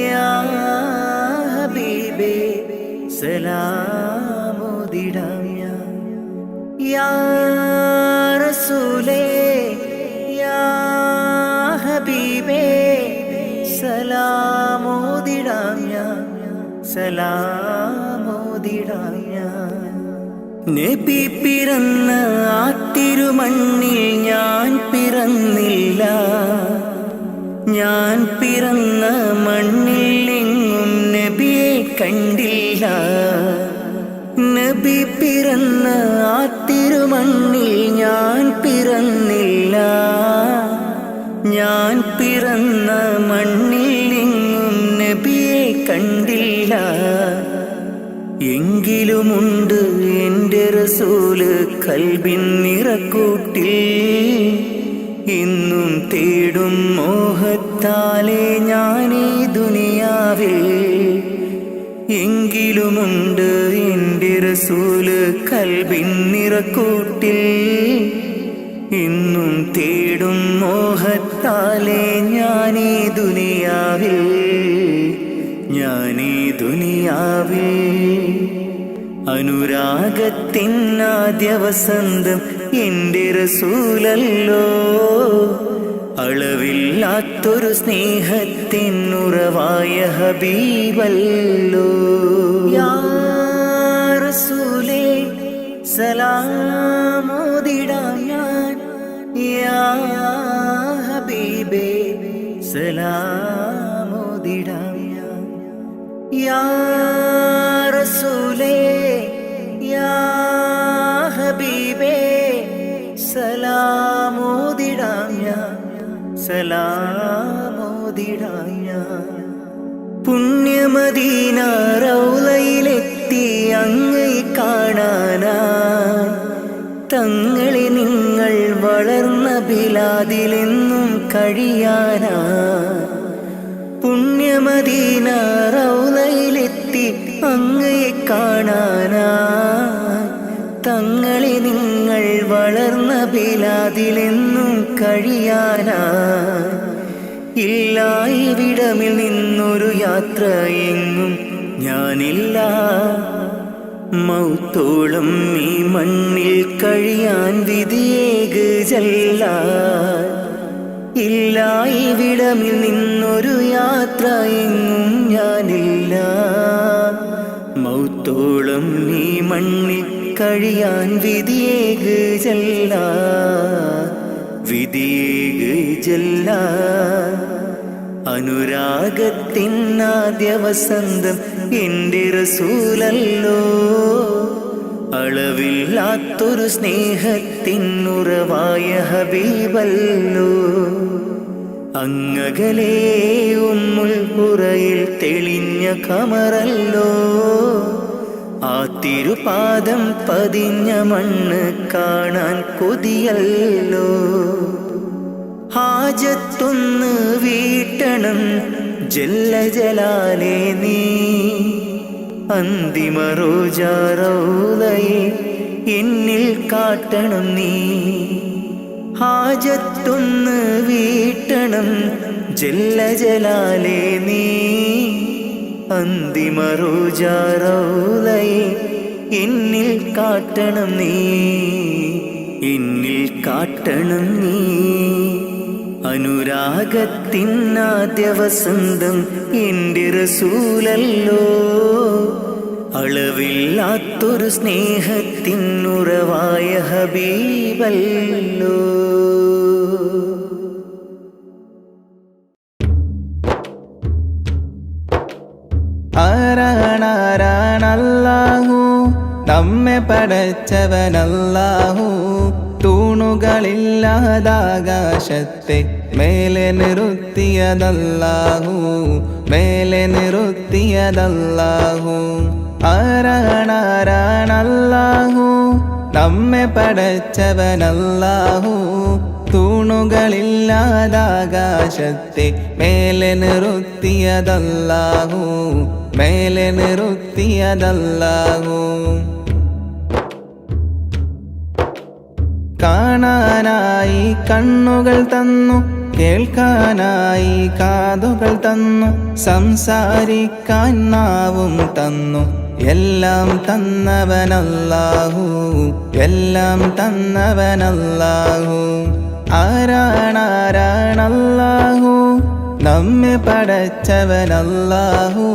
യാ ഹബീബേ സലാമോദിടാം ഞാൻ. യാ റസൂലേ യാ ഹബീബേ സലാമോദിടാം ഞാൻ, സലാമോദിടാം ഞാൻ. നബി പിറന്ന ആ തിരുമണ്ണിൽ ഞാൻ പിറന്നില്ല, ഞാൻ പിറന്ന മണ്ണിൽ എങ്ങും നബിയെ കണ്ടില്ല. നബി പിറന്ന ആ തിരുമണ്ണിൽ ഞാൻ പിറന്നില്ല, ഞാൻ പിറന്ന മണ്ണിൽ എങ്ങും നബിയെ കണ്ടില്ല. എങ്കിലുമുണ്ട് എൻ്റെ റസൂല് കൽബിൻ നിറക്കൂട്ടിൽ, ഇന്നും തേടും മോഹത്താലെ ഞാനീ ദുനിയാവിൽ. എങ്കിലുമുണ്ട് എൻ്റെ റസൂല് കൽബിൻ നിറക്കൂട്ടിൽ, ഇന്നും തേടും മോഹത്താലെ ഞാനീ ദുനിയാവിൽ, ഞാനീ ദുനിയാവിൽ. അനുരാഗത്തിനാദ്യ വസന്തം എൻ്റെ റസൂലല്ലോ, അളവില്ലാത്തൊരു സ്നേഹത്തിനുറവായ ഹബീബല്ലോ. യാ റസൂലേ സലാമോദിടാം ഞാൻ, യാ ഹബീബേ സലാമോദിടാം ഞാൻ. യാ റസൂലേ യാ ഹബീബേ സലാമോദിടാം ഞാൻ, സലാമോദിടാം ഞാൻ. പുണ്യമദീന റൗളയിലെത്തി അങ്ങയെ കാണാനായി, തങ്ങളെ നിങ്ങൾ വളർന്ന ബിലാദിലെന്നും കഴിയാനായി. പുണ്യമദീന റൗളയിലെത്തി അങ്ങയെ കാണാനായി, തങ്ങളെ നിങ്ങൾ വളർന്ന ബിലാദിലെന്നും കഴിയാനായി. ഇല്ല ഇവിടമിൽ നിന്നൊരു യാത്ര എങ്ങും ഞാനില്ല, മൗത്തോളം ഈ മണ്ണിൽ കഴിയാൻ വിധിയേക് ജല്ല. ഇല്ല ഇവിടമിൽ നിന്നൊരു യാത്ര എങ്ങും ഞാനില്ല, മൗത്തോളം ഈ മണ്ണിൽ കഴിയാൻ വിധിയേക് ജല്ല, വിധിയേക് ജല്ല. അനുരാഗത്തിനാദ്യ വസന്തം എൻ്റെ റസൂലല്ലോ, അളവില്ലാത്തൊരു സ്നേഹത്തിനുറവായ ഹബീബല്ലോ. അങ്ങകലേ ഉമ്മുൽ ഖുറയിൽ തെളിഞ്ഞ ഖമറല്ലോ, ആ തിരുപാദം പതിഞ്ഞ മണ്ണ് കാണാൻ കൊതിയല്ലോ. ഹാജത്തൊന്ന് വീട്ടണം ജല്ല ജലാലേ നീ, അന്തിമ റോജാറൗളയെ എന്നിൽ കാട്ടണം നീ. ഹാജത്തൊന്ന് വീട്ടണം ജല്ല ജലാലേ നീ, അന്തിമ റോജാറൗളയെ എന്നിൽ കാട്ടണം നീ, എന്നിൽ കാട്ടണം നീ. അനുരാഗത്തിനാദ്യ വസന്തം എൻ്റെ റസൂലല്ലോ, അളവില്ലാത്തൊരു സ്നേഹത്തിനുറവായ ഹബീബല്ലോ. ആരാണാരാണല്ലാഹു, നമ്മെ പടച്ചവനല്ലാഹു. തൂണു തൂണുകളില്ലാതാകാശത്തെ മേലെ നിർത്തിയതല്ലാഹു, മേലെ നിർത്തിയതല്ലാഹു. ആരാണാരാണല്ലാഹു, നമ്മെ പടച്ചവനല്ലാഹു. തൂണുകളില്ലാതാകാശത്തെ മേലെ നിർത്തിയതല്ലാഹു, മേലെ നിർത്തിയതല്ലാഹു. കാണാനായി കണ്ണുകൾ തന്നു, കേൾക്കാനായി കാതുകൾ തന്നു, സംസാരിക്കാൻ നാവും തന്നു. എല്ലാം തന്നവനല്ലാഹു, എല്ലാം തന്നവനല്ലാഹു. ആരാണാരാണല്ലാഹു, നമ്മെ പടച്ചവനല്ലാഹു.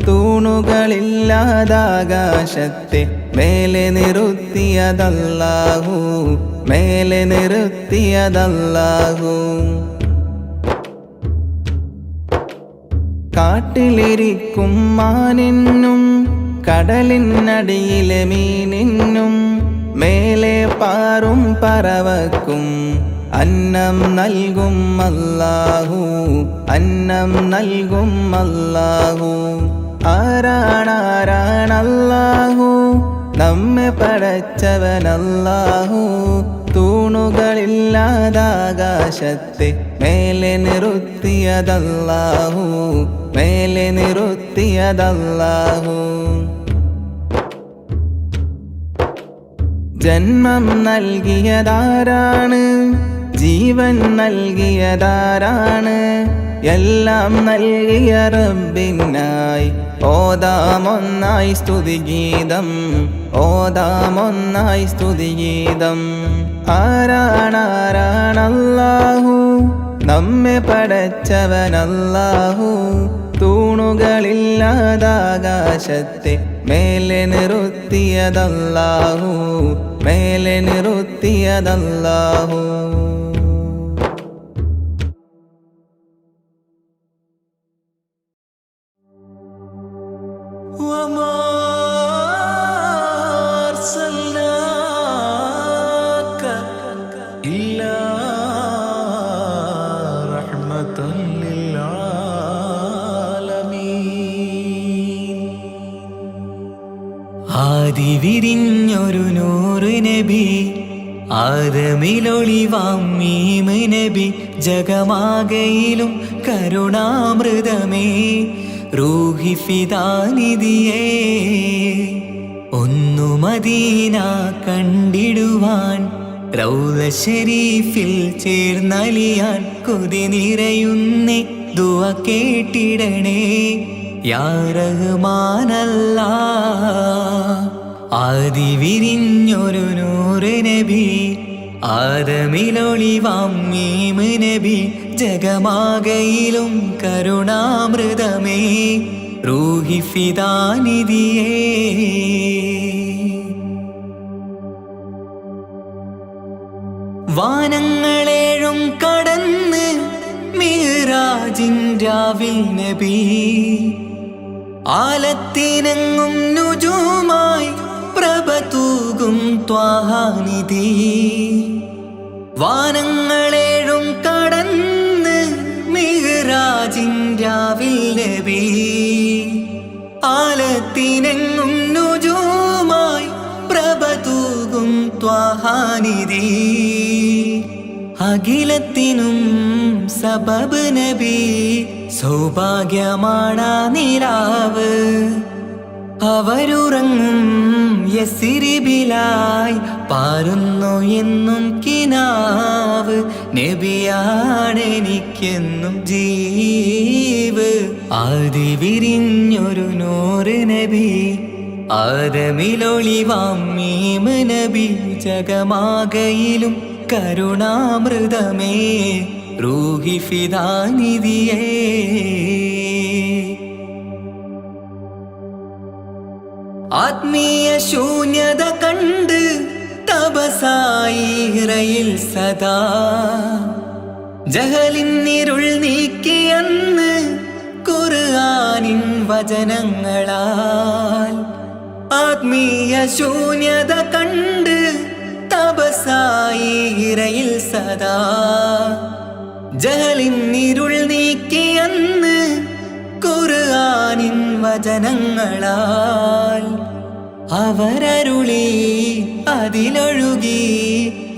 തൂണുകളില്ലാതാകാശത്തെ മേലെ നിർത്തിയതല്ലാഹു, മേലെ നിർത്തിയതല്ലാഹു. കാട്ടിലിരിക്കും മാനിനും കടലിനടിയിലെ മീനിനും മേലെ പാറും പറവക്കും അന്നം നൽകും അല്ലാഹു, അന്നം നൽകും അല്ലാഹു. ആരാണാരാണല്ലാഹു, നമ്മെ പടച്ചവനല്ലാഹു. തൂണുകളില്ലാതാകാശത്തെ മേലെ നിർത്തിയതല്ലാഹു, മേലെ നിർത്തിയതല്ലാഹു. ജന്മം നൽകിയതാരാണ്, ജീവൻ നൽകിയതാരാണ്? എല്ലാം നൽകിയ റബ്ബിനായി ഓതാമൊന്നായി സ്തുതിഗീതം, ഓതാമൊന്നായി സ്തുതിഗീതം. ആരാണാരാണല്ലാഹു, നമ്മെ പടച്ചവനല്ലാഹു. തൂണുകളില്ലാതാകാശത്തെ മേലെ നിർത്തിയതല്ലാഹു, മേലെ നിർത്തിയതല്ലാഹു. ആദിവിരിഞ്ഞൊരു നൂറ് നബി, ആദമിലൊളിവാം മീമ് നബി. ജഗമാകയിലും കരുണാമൃതമേ, റൂഹി ഫിദാനിധിയേ. ഒന്നു മദീന കണ്ടിടുവാൻ, റൗള ശരീഫിൽ ചേർന്നലിയാൻ കൊതി നിറയുന്നേ. ദുആ കേട്ടിടണേ യാ റഹ്മാനല്ലാഹ്. ആദിവിരിഞ്ഞൊരു നൂറ് നബി, ആദമിലൊളിവാം മീമ് നബി. ജഗമാകയിലും കരുണാമൃതമേ, റൂഹി ഫിദാനിധിയേ. വാനങ്ങളേഴും കടന്ന് മിഅ്റാജിൻ രാവിൽ നബി, ആലത്തിനെങ്ങും നുജൂമായി പ്രഭ തൂകും ത്വാഹാനിധി. വാനങ്ങളേഴും കടന്ന് മിഅ്റാജിൻ രാവിൽ നബി, ആലത്തിനെങ്ങും നുജൂമായി പ്രഭ തൂകും ത്വാഹാനിധി. അഖിലത്തിനും സബബ് നബി, സൗഭാഗ്യമാണാ നിലാവ്. അവരുറങ്ങും യസിരിബിലായി പാരുന്നു എന്നും കിനാവ്. നബിയാണെനിക്കെന്നും ജീവ്. ആദിവിരിഞ്ഞൊരു നൂറ് നബി, ആദമിലൊളിവാം മീമ് നബി. ജഗമാകയിലും കരുണാമൃതമേ, റൂഹി ഫിദാനിധിയേ. ആത്മീയ ശൂന്യത കണ്ട് തപസായി ഹിറയിൽ സദാ, ജഹലിന്നിരുൾ നീക്കിയെന്ന് ഖുർആനിൻ വചനങ്ങളാൽ. ആത്മീയ ശൂന്യത കണ്ട് തപസായി ഇറയിൽ സദാ ജഹലിന്നിരുൾ നീക്കിയന്ന് ഖുർആനിൻ വചനങ്ങളാൽ അവരരുളി അതിലൊഴുകി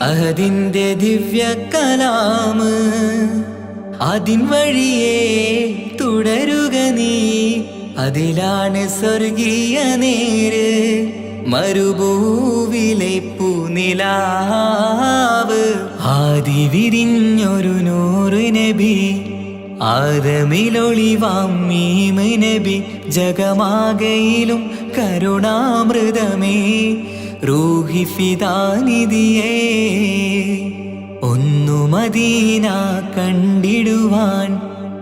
അതിൻ്റെ ദിവ്യ കലാമ് അതിൻ വഴിയേ തുടരുക നീ അതിലാണ് സ്വർഗീയ നേര് മരുഭൂവിലെ പൂനിലാവ് ആദി വിരിഞ്ഞൊരു നൂറ് നബി ആദമിലൊളിവാം മീമ് നബി ജഗമാകയിലും കരുണാമൃതമേ റൂഹി ഫിദാനിധിയേ ഒന്നു മദീന കണ്ടിടുവാൻ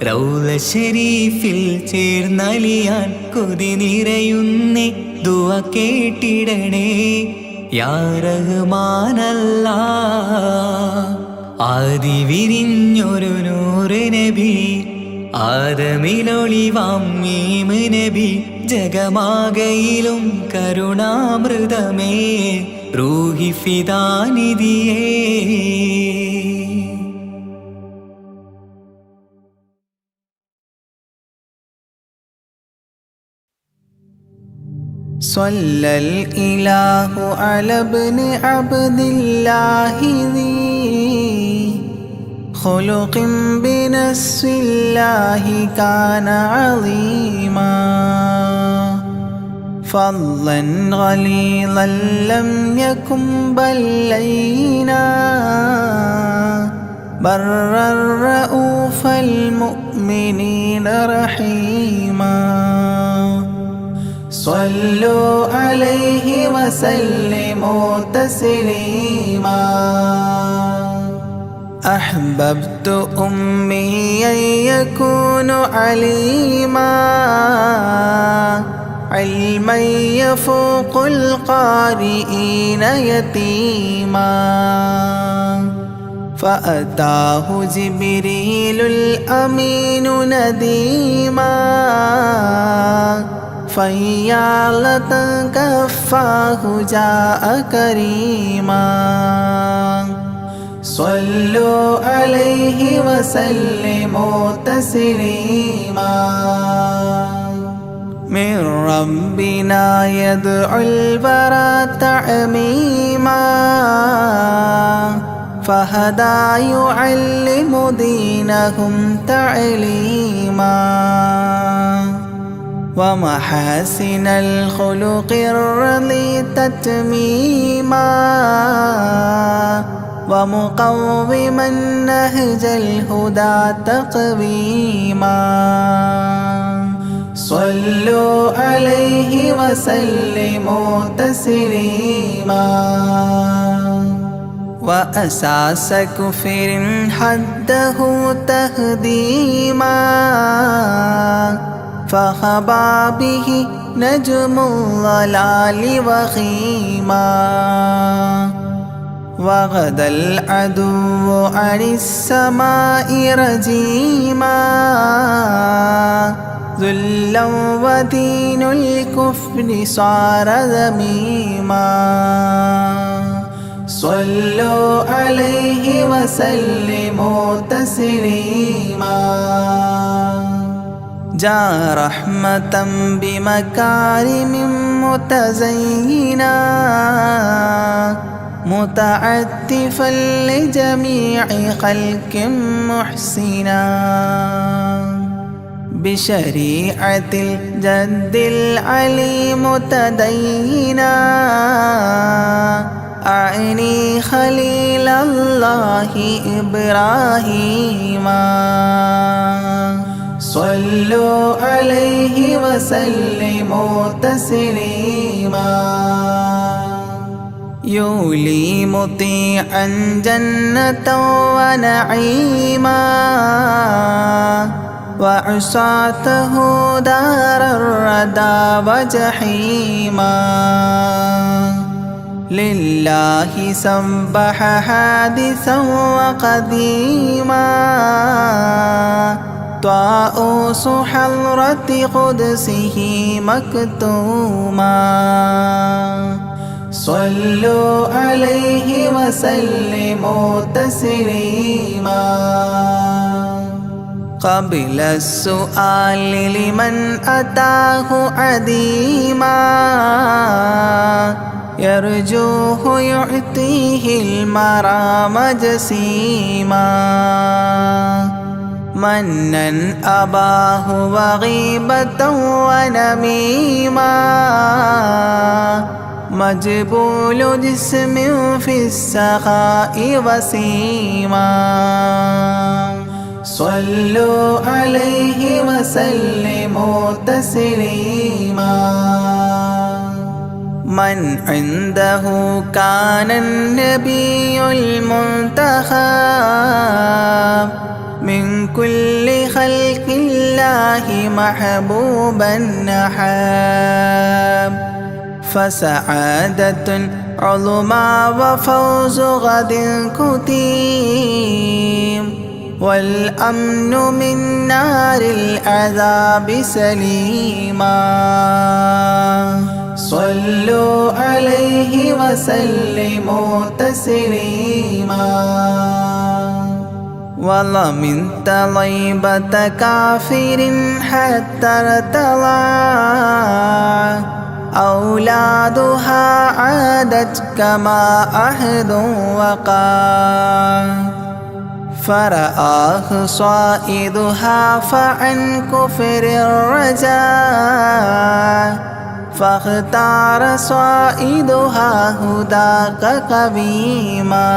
റൗള ശരീഫിൽ ചേർന്നലിയാൻ കൊതി നിറയുന്നേ ദുആ കേട്ടിടണേ യാ റഹ്മാനല്ലാ ആദി വിരിഞ്ഞൊരു നൂറ് നബി ആദമിലൊളിവാം മീമ് നബി ജഗമാകയിലും കരുണാമൃതമേ റൂഹി ഫിദാനിധിയേ صلى الإله على ابن عبد الله ذي خلق بنص الله كان عظيما فضلا غليظا لم يكن بل لينا برا رؤوف المؤمنين رحيما صلوا عليه وسلموا تسليما أحببت أمي أن يكون عليما علما يفوق القارئين يتيما فأتاه جبريل الأمين نديما فيالة كفاه جاء كريما صلوا عليه وسلموا تسليما من ربنا يدعو البرى تعميما فهدى يعلم دينهم تعليما ومحاسن الخلق الرضي تتميما ومقوما نهج الهدى تقويما صلوا عليه وسلموا تسليما وأساس كفر حده تهديما فخبا به نجم الضلال وخيما وغدا العدو عن السماء رجيما ذلا ودين الكفر صار ذميما صلوا عليه وسلموا تسليما جاء رحمة بمكارم متزينا متعتفا لجميع خلق محسنا بشريعة الجد العلي متدينا أعني خليل الله إبراهيما صلوا عليه وسلموا تسليما يولي مطيعا جنة ونعيما وعصاته دار الردى وجحيما لله سبح حادثا وقديما طاؤوس حضرة قدسه مكتوما صلوا عليه وسلموا تسليما قبل السؤال لمن أتاه عديما يرجوه يعطيه المرام جسيما منا أباه وغيبة ونميما مجبول جسم في السخاء وسيما صلوا عليه وسلموا تسليما من عنده كان النبي المنتخب من كل خلق الله محبوبا نحاب فسعادة عظمى وفوز غد كتيم والأمن من نار العذاب سليما صلوا عليه وسلموا تسليما ومن طيبة كافر حتى ارتضى أولادها عادت كما عهد وقع فرآه صائدها فعن كفر الرجاء فاختار صائدها هداك قويما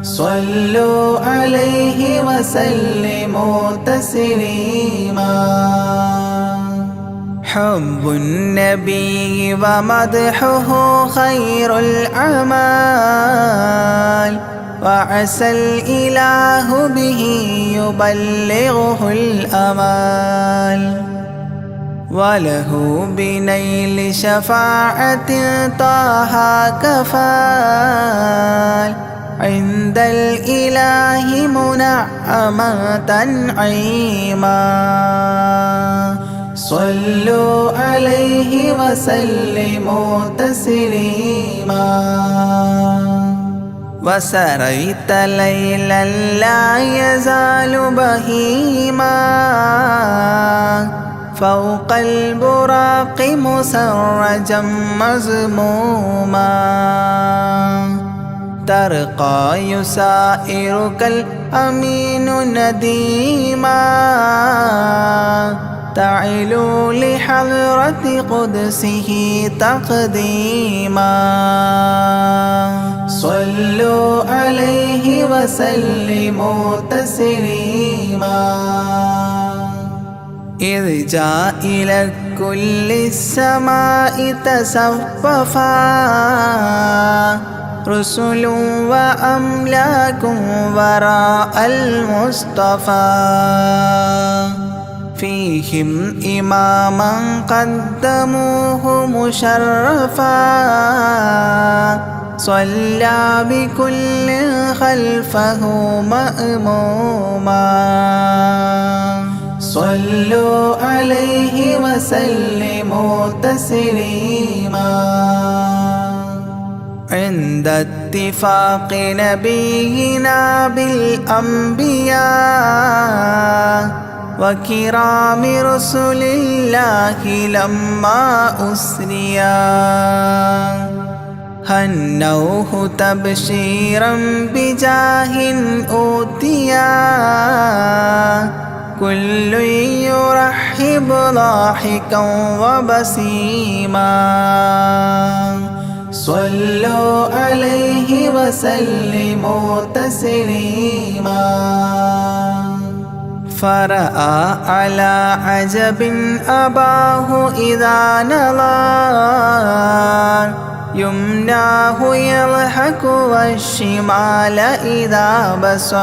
صلوا عليه وسلموا تسليما حب النبي ومدحه خير الأعمال وعسى الإله به يبلغه الأمال وله بنيل شفاعة طه كفال عند الإله منعما تنعيما صلوا عليه وسلموا تسليما وسريت ليلا لا يزال بهيما فوق البراق مسرجا مزموما ترقى يسائرك الأمين نديما تعلو لحضرة قدسه تقديما صلوا عليه وسلموا تسليما إذ جاء إلى كل السماء تصففا رسل وأملاك وراء المصطفى فيهم إماما قدموه مشرفا صلى بكل خلفه مأموما صلوا عليه وسلموا تسليما عند اتفاق نبينا بالأنبياء وكرام رسل الله لما أسريا هنوه تبشيرا بجاه أوتيا كل يرحب ضاحكا وبسيما صلوا عليه وسلموا تسليما فرأى على عجب أباه إذا نظر يمناه يضحك والشمال إذا بصر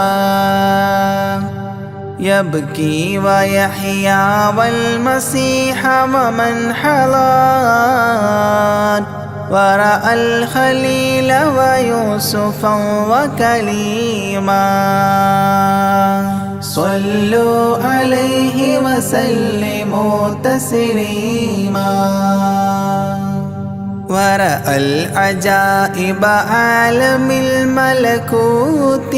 يبكي ويحيى والمسيح ومن حضر ورأى الخليل ويوسفا وكليما صلوا عليه وسلموا تسليما ورأى العجائب عالم الملكوت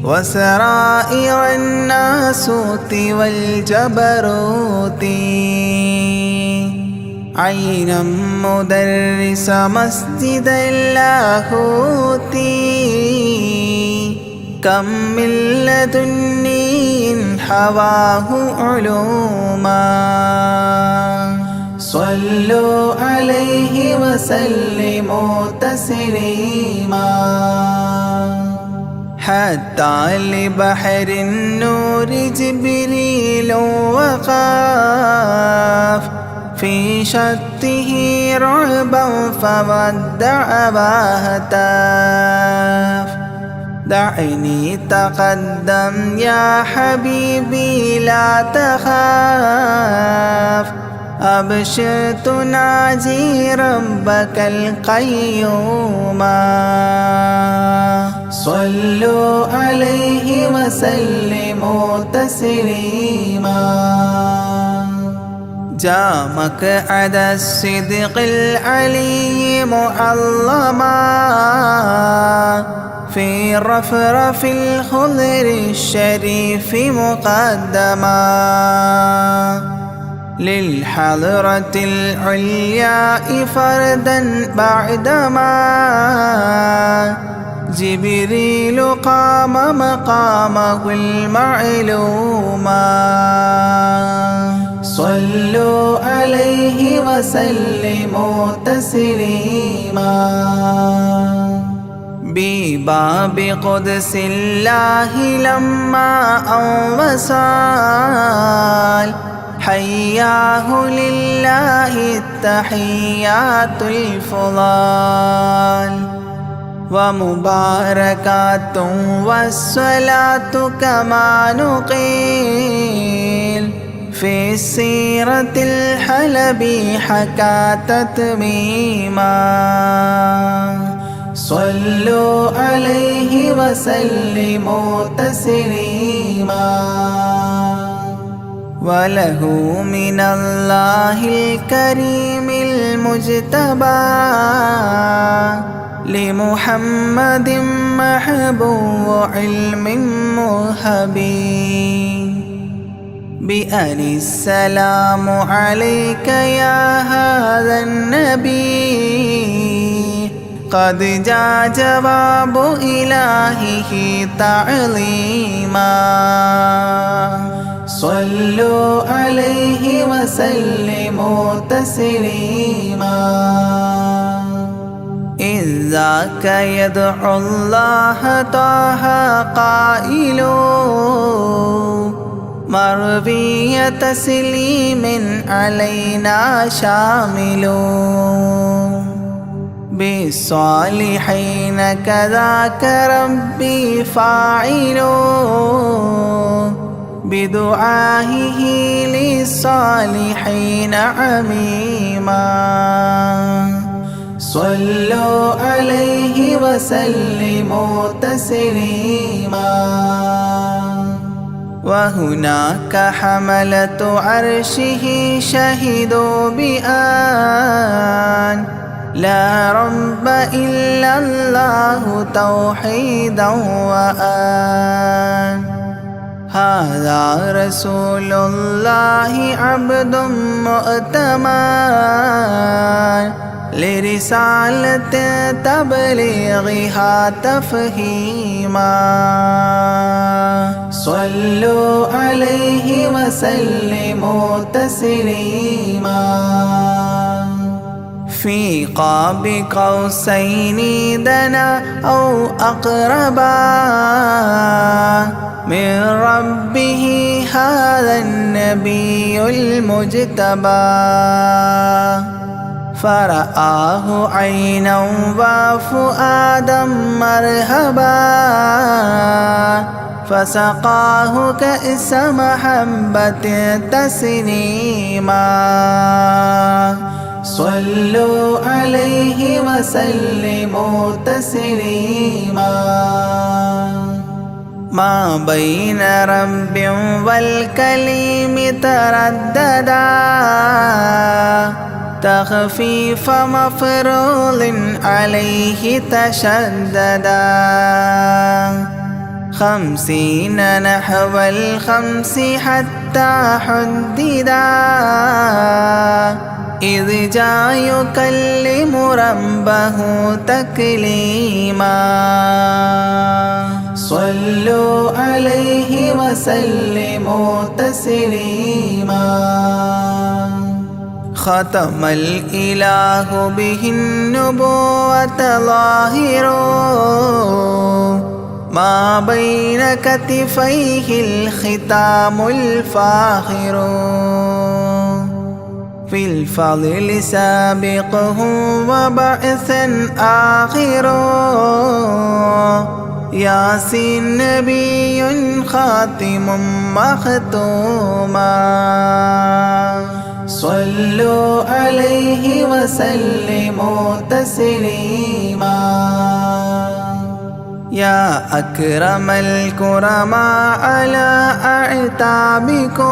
وسرائر الناسوت والجبروت عينا مدرس مسجد اللاهوت كم من لدني حواه علوما صلوا عليه وسلموا تسليما حتى لبحر النور جبريل وقاف في شته رعبا فودع وهتاف دعني تقدم يا حبيبي لا تخاف أبشر تناجي ربك القيوم صلوا عليه وسلموا تسليما جاء مقعد الصدق العلي معظما في رفرف الخضر الشريف مقدما للحضرة العليا فردا بعدما جبريل قام مقامه المعلوما صلوا عليه وسلموا تسليما بباب قدس الله لما أنوصال حياه لله التحيات الفضال ومباركات والصلاة كما نقيل في السيرة الحلبي حكى تتميما صلوا عليه وسلموا تسليما وله من الله الكريم المجتبى لمحمد محبوب علم مهبي بأن السلام عليك يا هذا النبي قد جاء جواب إلهه تعظيما صلوا عليه وسلموا تسليما إذ ذاك يدعو الله طه قائل مروي تسليم علينا شامل بالصالحين كذاك ربي فاعل بدعائه للصالحين عميما صلوا عليه وسلموا تسليما وهناك حملة عرشه شهدوا بأن لا رب إلا الله توحيدا وأن هذا رسول الله عبد مؤتمن لرسالة تبليغها تفهيما صلوا عليه وسلموا تسليما في قاب قوسين دنا أو أقربا من ربه هذا النبي المجتبى فرآه عينا وفؤادا مرهبا فسقاه كأس محبة تسنيما صلوا عليه وسلموا تسليما ما بين رب والكليم ترددا تخفيف مفروض عليه تشددا 50 نحو 5 حتى حددا إذ جاء يكلم ربه تكليما صلوا عليه وسلموا تسليما ختم الإله به النبوة ظاهر ما بين كتفيه الختام الفاخر في الفضل سابقه وبعثا آخر ياسين نبي خاتم مختوما صلوا عليه وسلموا تسليما يا أكرم الكرماء على أعتابكم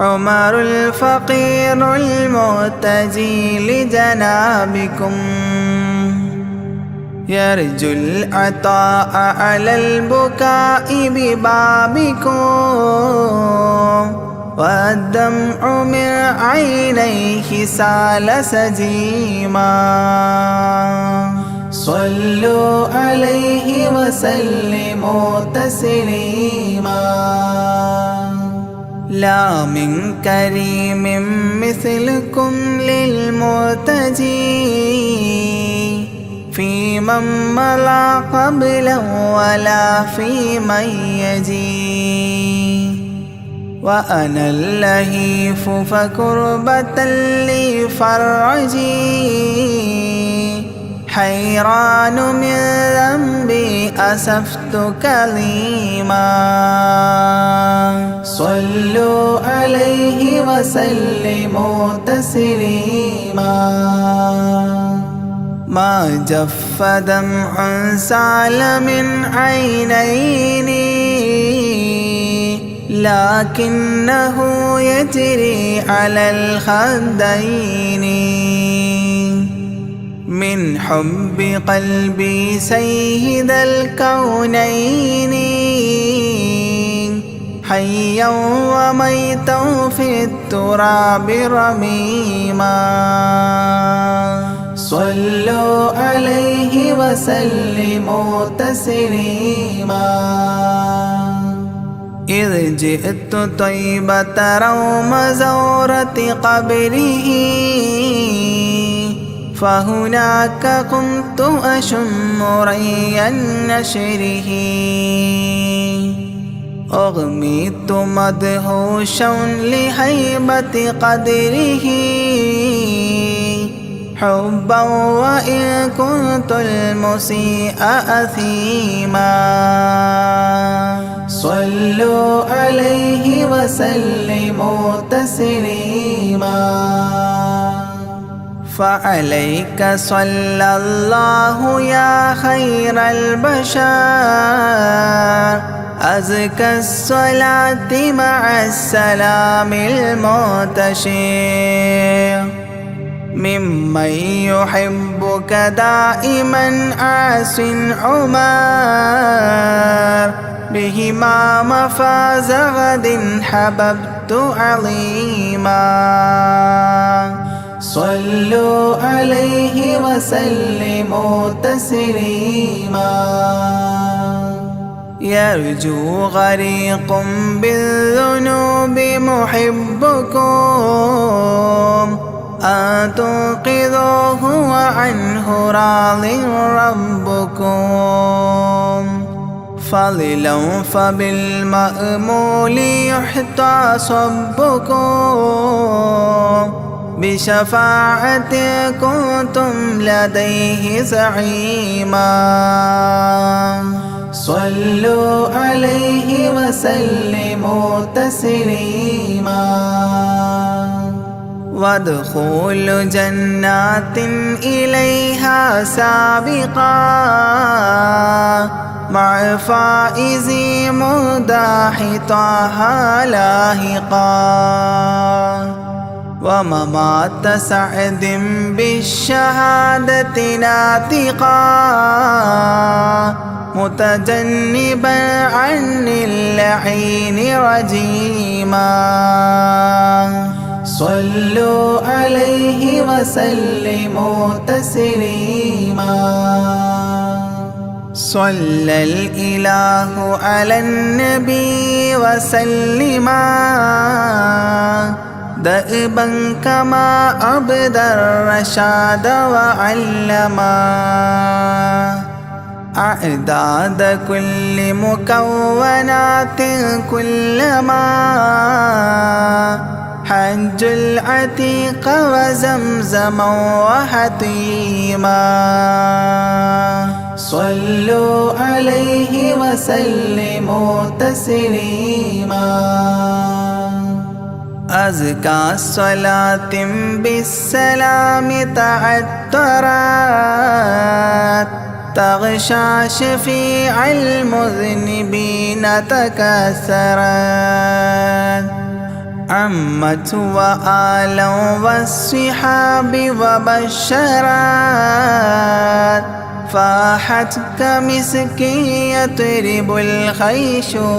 عمر الفقير المعتجي لجنابكم يرجو العطاء على البكاء ببابكم والدمع من عينيه سال سجيما صلوا عليه وسلموا تسليما لا من كريم مثلكم للمرتجي في من مضى قبلا ولا في من يجي وأنا اللهيف فكربة لي فرجي حيران من ذنبي أسفت كظيما صلوا عليه وسلموا تسليما ما جف دمع سال من عينيني لكنه يجري على الخدين من حب قلبي سيد الكونين حيا وميتا في التراب رميما صلوا عليه وسلموا تسليما إذ جئت طيبة روم زورة قبره فهناك قمت أشم ري نشره أغميت مدهوشا لهيبة قدره حبا وإن كنت المسيء أثيما صلوا عليه وسلموا تسليما فعليك صلى الله يا خير البشر أزكى الصلاة مع السلام المنتشر ممن يحبك دائما عاص عمر بهما مفاز غد حببت عظيما صلوا عليه وسلموا تسليما يرجو غريق بالذنوب محبكم أن تنقذوه وعنه راض ربكم فضلا فبالمأمول يحتى صبكم بشفاعة كنتم لديه زعيما صلوا عليه وسلموا تسليما وادخول جنات إليها سابقا مع فائزي مداح طه لاهقا وممات سعد بالشهادة ناطقا متجنبا عن اللعين رجيما صلوا عليه وسلموا تسليما صلى الإله على النبي وسلما دأبا كما أبدى الرشاد وعلما أعداد كل مكونات كلما حج العتيق وزمزما وحطيما صلوا عليه وسلموا تسليما أزكى صلاة بالسلام تعطرت تغشى شفيع المذنبين تكسرت عمت وآلا والصحاب وبشرت فاحت كمسك يطرب الخيشوما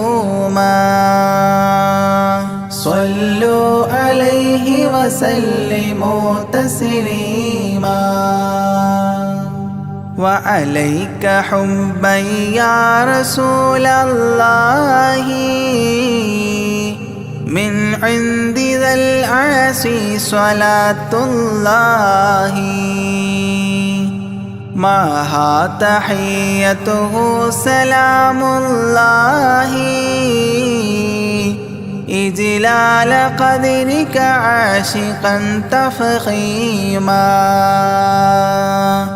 صلوا عليه وسلموا تسليما وعليك حبا يا رسول الله من عند ذا العاصي صلاة الله معها تحيته سلام الله إجلال قدرك عاشقا تفخيما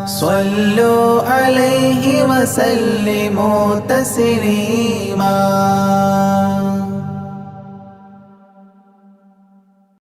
صلوا عليه وسلموا تسليما